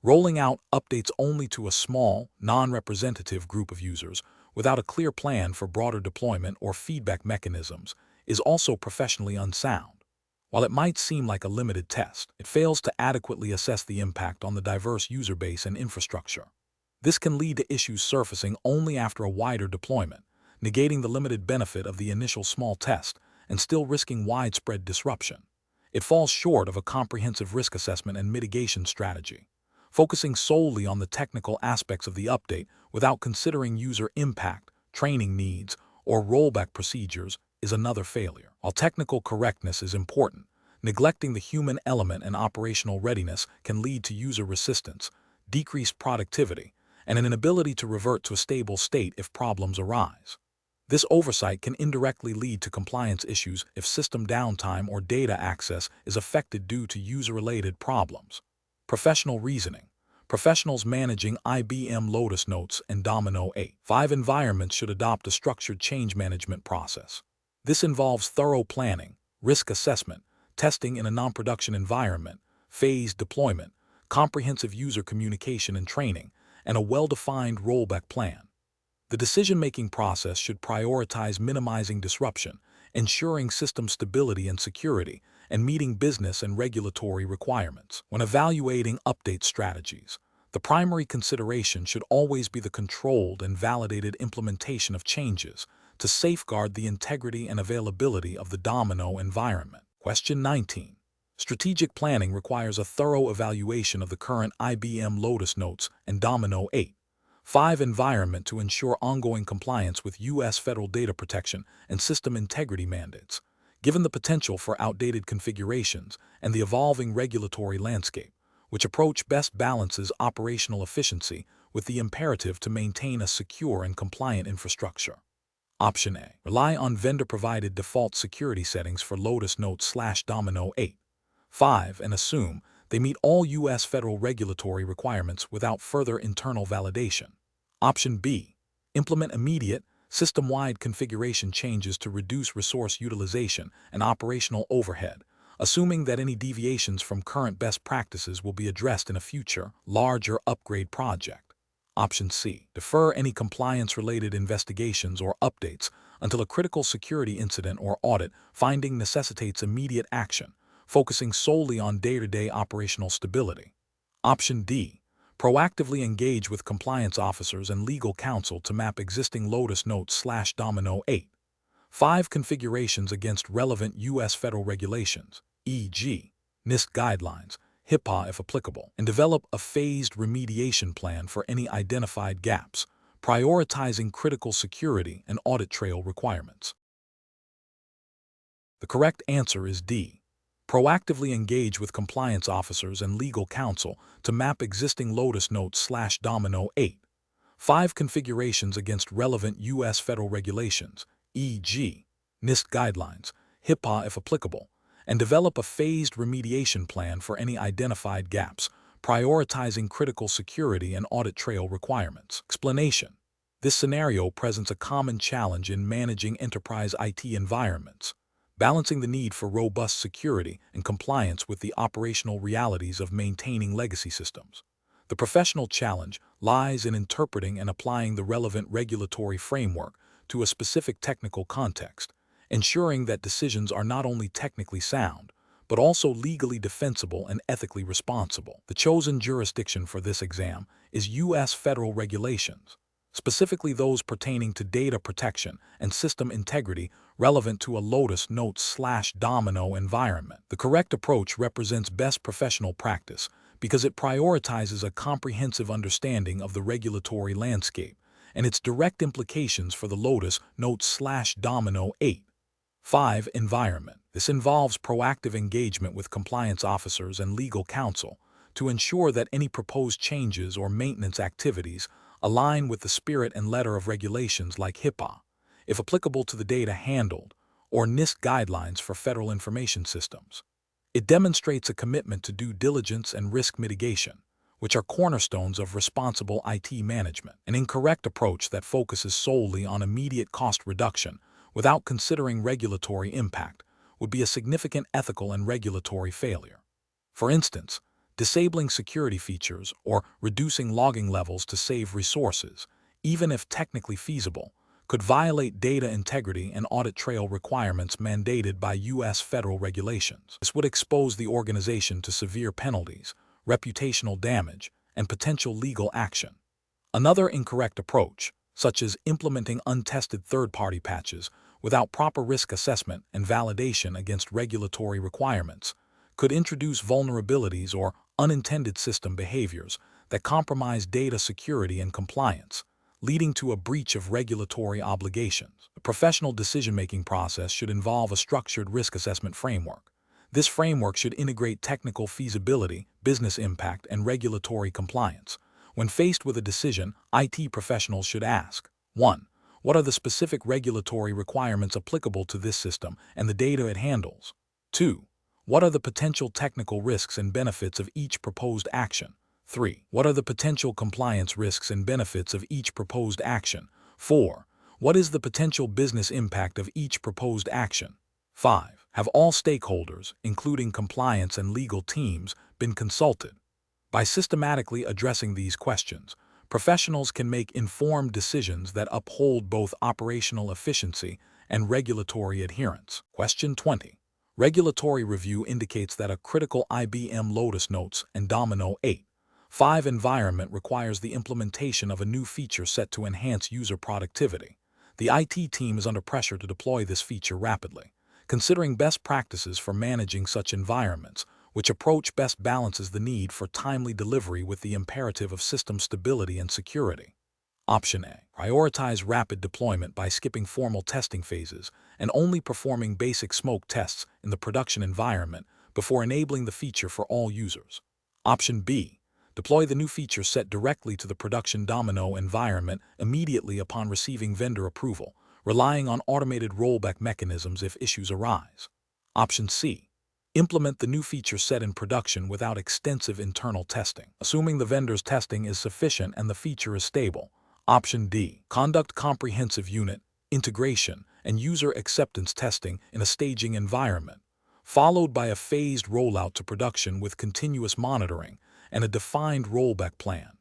Speaker 1: Rolling out updates only to a small, non-representative group of users without a clear plan for broader deployment or feedback mechanisms is also professionally unsound. While it might seem like a limited test, it fails to adequately assess the impact on the diverse user base and infrastructure. This can lead to issues surfacing only after a wider deployment, negating the limited benefit of the initial small test and still risking widespread disruption. It falls short of a comprehensive risk assessment and mitigation strategy, focusing solely on the technical aspects of the update without considering user impact, training needs, or rollback procedures is another failure. While technical correctness is important, neglecting the human element and operational readiness can lead to user resistance, decreased productivity, and an inability to revert to a stable state if problems arise. This oversight can indirectly lead to compliance issues if system downtime or data access is affected due to user-related problems. Professional reasoning. Professionals managing IBM Lotus Notes and Domino 8.5 environments should adopt a structured change management process. This involves thorough planning, risk assessment, testing in a non-production environment, phased deployment, comprehensive user communication and training, and a well-defined rollback plan. The decision-making process should prioritize minimizing disruption, ensuring system stability and security, and meeting business and regulatory requirements. When evaluating update strategies, the primary consideration should always be the controlled and validated implementation of changes to safeguard the integrity and availability of the Domino environment. Question 19. Strategic planning requires a thorough evaluation of the current IBM Lotus Notes and Domino 8.5 environment to ensure ongoing compliance with U.S. federal data protection and system integrity mandates. Given the potential for outdated configurations and the evolving regulatory landscape, which approach best balances operational efficiency with the imperative to maintain a secure and compliant infrastructure. Option A. Rely on vendor-provided default security settings for Lotus Notes/Domino 8.5 and assume they meet all U.S. federal regulatory requirements without further internal validation. Option B. Implement immediate, system-wide configuration changes to reduce resource utilization and operational overhead, assuming that any deviations from current best practices will be addressed in a future, larger upgrade project. Option C. Defer any compliance-related investigations or updates until a critical security incident or audit finding necessitates immediate action, focusing solely on day-to-day operational stability. Option D. Proactively engage with compliance officers and legal counsel to map existing Lotus Notes/Domino 8.5 configurations against relevant U.S. federal regulations, e.g., NIST guidelines, HIPAA if applicable, and develop a phased remediation plan for any identified gaps, prioritizing critical security and audit trail requirements. The correct answer is D. Proactively engage with compliance officers and legal counsel to map existing Lotus Notes/Domino 8.5 configurations against relevant U.S. federal regulations, e.g., NIST guidelines, HIPAA if applicable, and develop a phased remediation plan for any identified gaps, prioritizing critical security and audit trail requirements. Explanation. This scenario presents a common challenge in managing enterprise IT environments, balancing the need for robust security and compliance with the operational realities of maintaining legacy systems. The professional challenge lies in interpreting and applying the relevant regulatory framework to a specific technical context, ensuring that decisions are not only technically sound, but also legally defensible and ethically responsible. The chosen jurisdiction for this exam is U.S. federal regulations, specifically those pertaining to data protection and system integrity relevant to a Lotus Notes/Domino environment. The correct approach represents best professional practice because it prioritizes a comprehensive understanding of the regulatory landscape and its direct implications for the Lotus Notes/Domino 8.5 environment. This involves proactive engagement with compliance officers and legal counsel to ensure that any proposed changes or maintenance activities align with the spirit and letter of regulations like HIPAA, if applicable to the data handled, or NIST guidelines for federal information systems. It demonstrates a commitment to due diligence and risk mitigation, which are cornerstones of responsible IT management. An incorrect approach that focuses solely on immediate cost reduction without considering regulatory impact would be a significant ethical and regulatory failure. For instance, disabling security features or reducing logging levels to save resources, even if technically feasible, could violate data integrity and audit trail requirements mandated by U.S. federal regulations. This would expose the organization to severe penalties, reputational damage, and potential legal action. Another incorrect approach, such as implementing untested third-party patches without proper risk assessment and validation against regulatory requirements, could introduce vulnerabilities or unintended system behaviors that compromise data security and compliance, leading to a breach of regulatory obligations. The professional decision-making process should involve a structured risk assessment framework. This framework should integrate technical feasibility, business impact, and regulatory compliance. When faced with a decision, IT professionals should ask: 1. What are the specific regulatory requirements applicable to this system and the data it handles? 2. What are the potential technical risks and benefits of each proposed action? 3. What are the potential compliance risks and benefits of each proposed action? 4. What is the potential business impact of each proposed action? 5. Have all stakeholders, including compliance and legal teams, been consulted? By systematically addressing these questions, professionals can make informed decisions that uphold both operational efficiency and regulatory adherence. Question 20. Regulatory review indicates that a critical IBM Lotus Notes and Domino 8.5 environment requires the implementation of a new feature set to enhance user productivity. The IT team is under pressure to deploy this feature rapidly. Considering best practices for managing such environments, which approach best balances the need for timely delivery with the imperative of system stability and security. Option A. Prioritize rapid deployment by skipping formal testing phases and only performing basic smoke tests in the production environment before enabling the feature for all users. Option B. Deploy the new feature set directly to the production Domino environment immediately upon receiving vendor approval, relying on automated rollback mechanisms if issues arise. Option C. Implement the new feature set in production without extensive internal testing, assuming the vendor's testing is sufficient and the feature is stable. Option D. Conduct comprehensive unit, integration, and user acceptance testing in a staging environment, followed by a phased rollout to production with continuous monitoring and a defined rollback plan.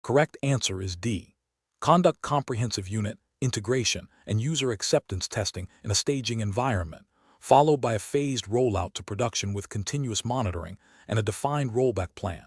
Speaker 1: Correct answer is D. Conduct comprehensive unit, integration, and user acceptance testing in a staging environment, followed by a phased rollout to production with continuous monitoring and a defined rollback plan.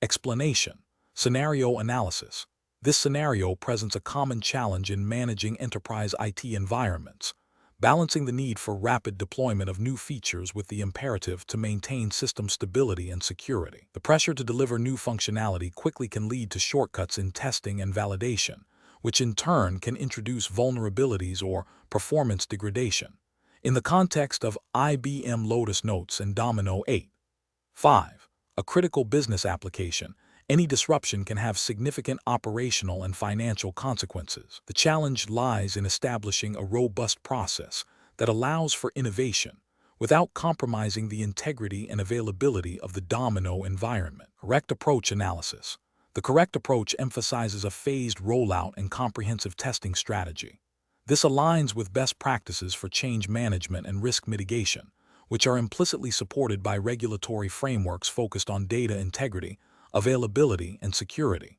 Speaker 1: Explanation. Scenario analysis. This scenario presents a common challenge in managing enterprise IT environments, balancing the need for rapid deployment of new features with the imperative to maintain system stability and security. The pressure to deliver new functionality quickly can lead to shortcuts in testing and validation, which in turn can introduce vulnerabilities or performance degradation. In the context of IBM Lotus Notes and Domino 8.5, a critical business application, any disruption can have significant operational and financial consequences. The challenge lies in establishing a robust process that allows for innovation without compromising the integrity and availability of the Domino environment. Correct approach analysis. The correct approach emphasizes a phased rollout and comprehensive testing strategy. This aligns with best practices for change management and risk mitigation, which are implicitly supported by regulatory frameworks focused on data integrity, availability, and security.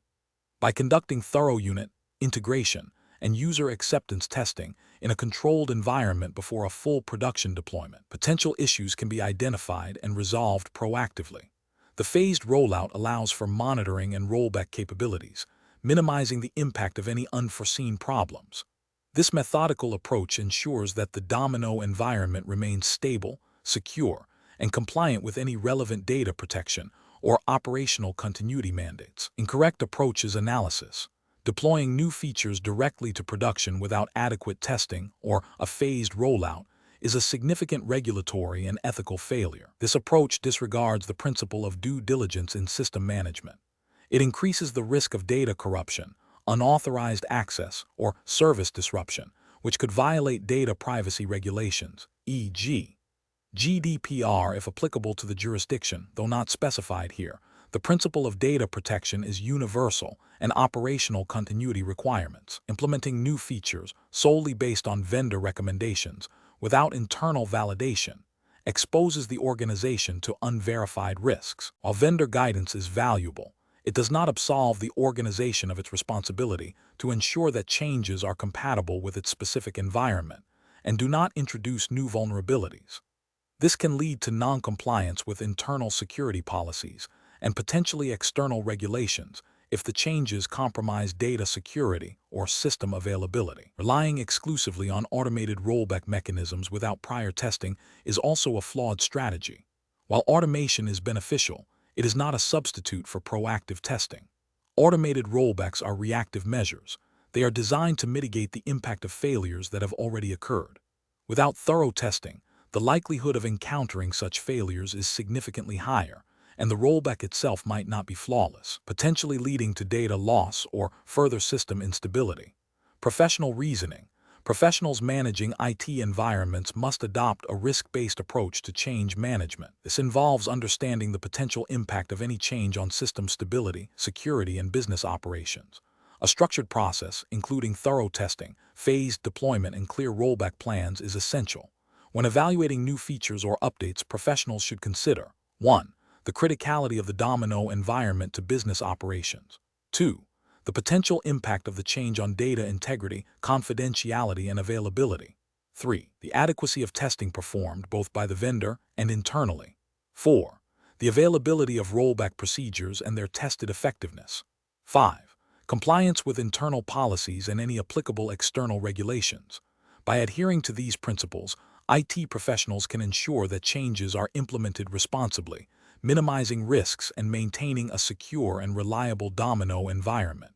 Speaker 1: By conducting thorough unit, integration, and user acceptance testing in a controlled environment before a full production deployment, potential issues can be identified and resolved proactively. The phased rollout allows for monitoring and rollback capabilities, minimizing the impact of any unforeseen problems. This methodical approach ensures that the Domino environment remains stable, secure, and compliant with any relevant data protection or operational continuity mandates. Incorrect approach is analysis. Deploying new features directly to production without adequate testing or a phased rollout is a significant regulatory and ethical failure. This approach disregards the principle of due diligence in system management. It increases the risk of data corruption, unauthorized access, or service disruption, which could violate data privacy regulations, e.g., GDPR if applicable to the jurisdiction, though not specified here, The principle of data protection is universal and operational continuity requirements. Implementing new features solely based on vendor recommendations without internal validation exposes the organization to unverified risks. While vendor guidance is valuable, it does not absolve the organization of its responsibility to ensure that changes are compatible with its specific environment and do not introduce new vulnerabilities. This can lead to non-compliance with internal security policies and potentially external regulations if the changes compromise data security or system availability. Relying exclusively on automated rollback mechanisms without prior testing is also a flawed strategy. While automation is beneficial, it is not a substitute for proactive testing. Automated rollbacks are reactive measures. They are designed to mitigate the impact of failures that have already occurred. Without thorough testing, the likelihood of encountering such failures is significantly higher, and the rollback itself might not be flawless, potentially leading to data loss or further system instability. Professional reasoning. Professionals managing IT environments must adopt a risk-based approach to change management. This involves understanding the potential impact of any change on system stability, security, and business operations. A structured process, including thorough testing, phased deployment, and clear rollback plans, is essential. When evaluating new features or updates, professionals should consider 1. The criticality of the Domino environment to business operations. 2. The potential impact of the change on data integrity, confidentiality, and availability. 3. The adequacy of testing performed both by the vendor and internally. 4. The availability of rollback procedures and their tested effectiveness. 5. Compliance with internal policies and any applicable external regulations. By adhering to these principles, IT professionals can ensure that changes are implemented responsibly, minimizing risks and maintaining a secure and reliable Domino environment.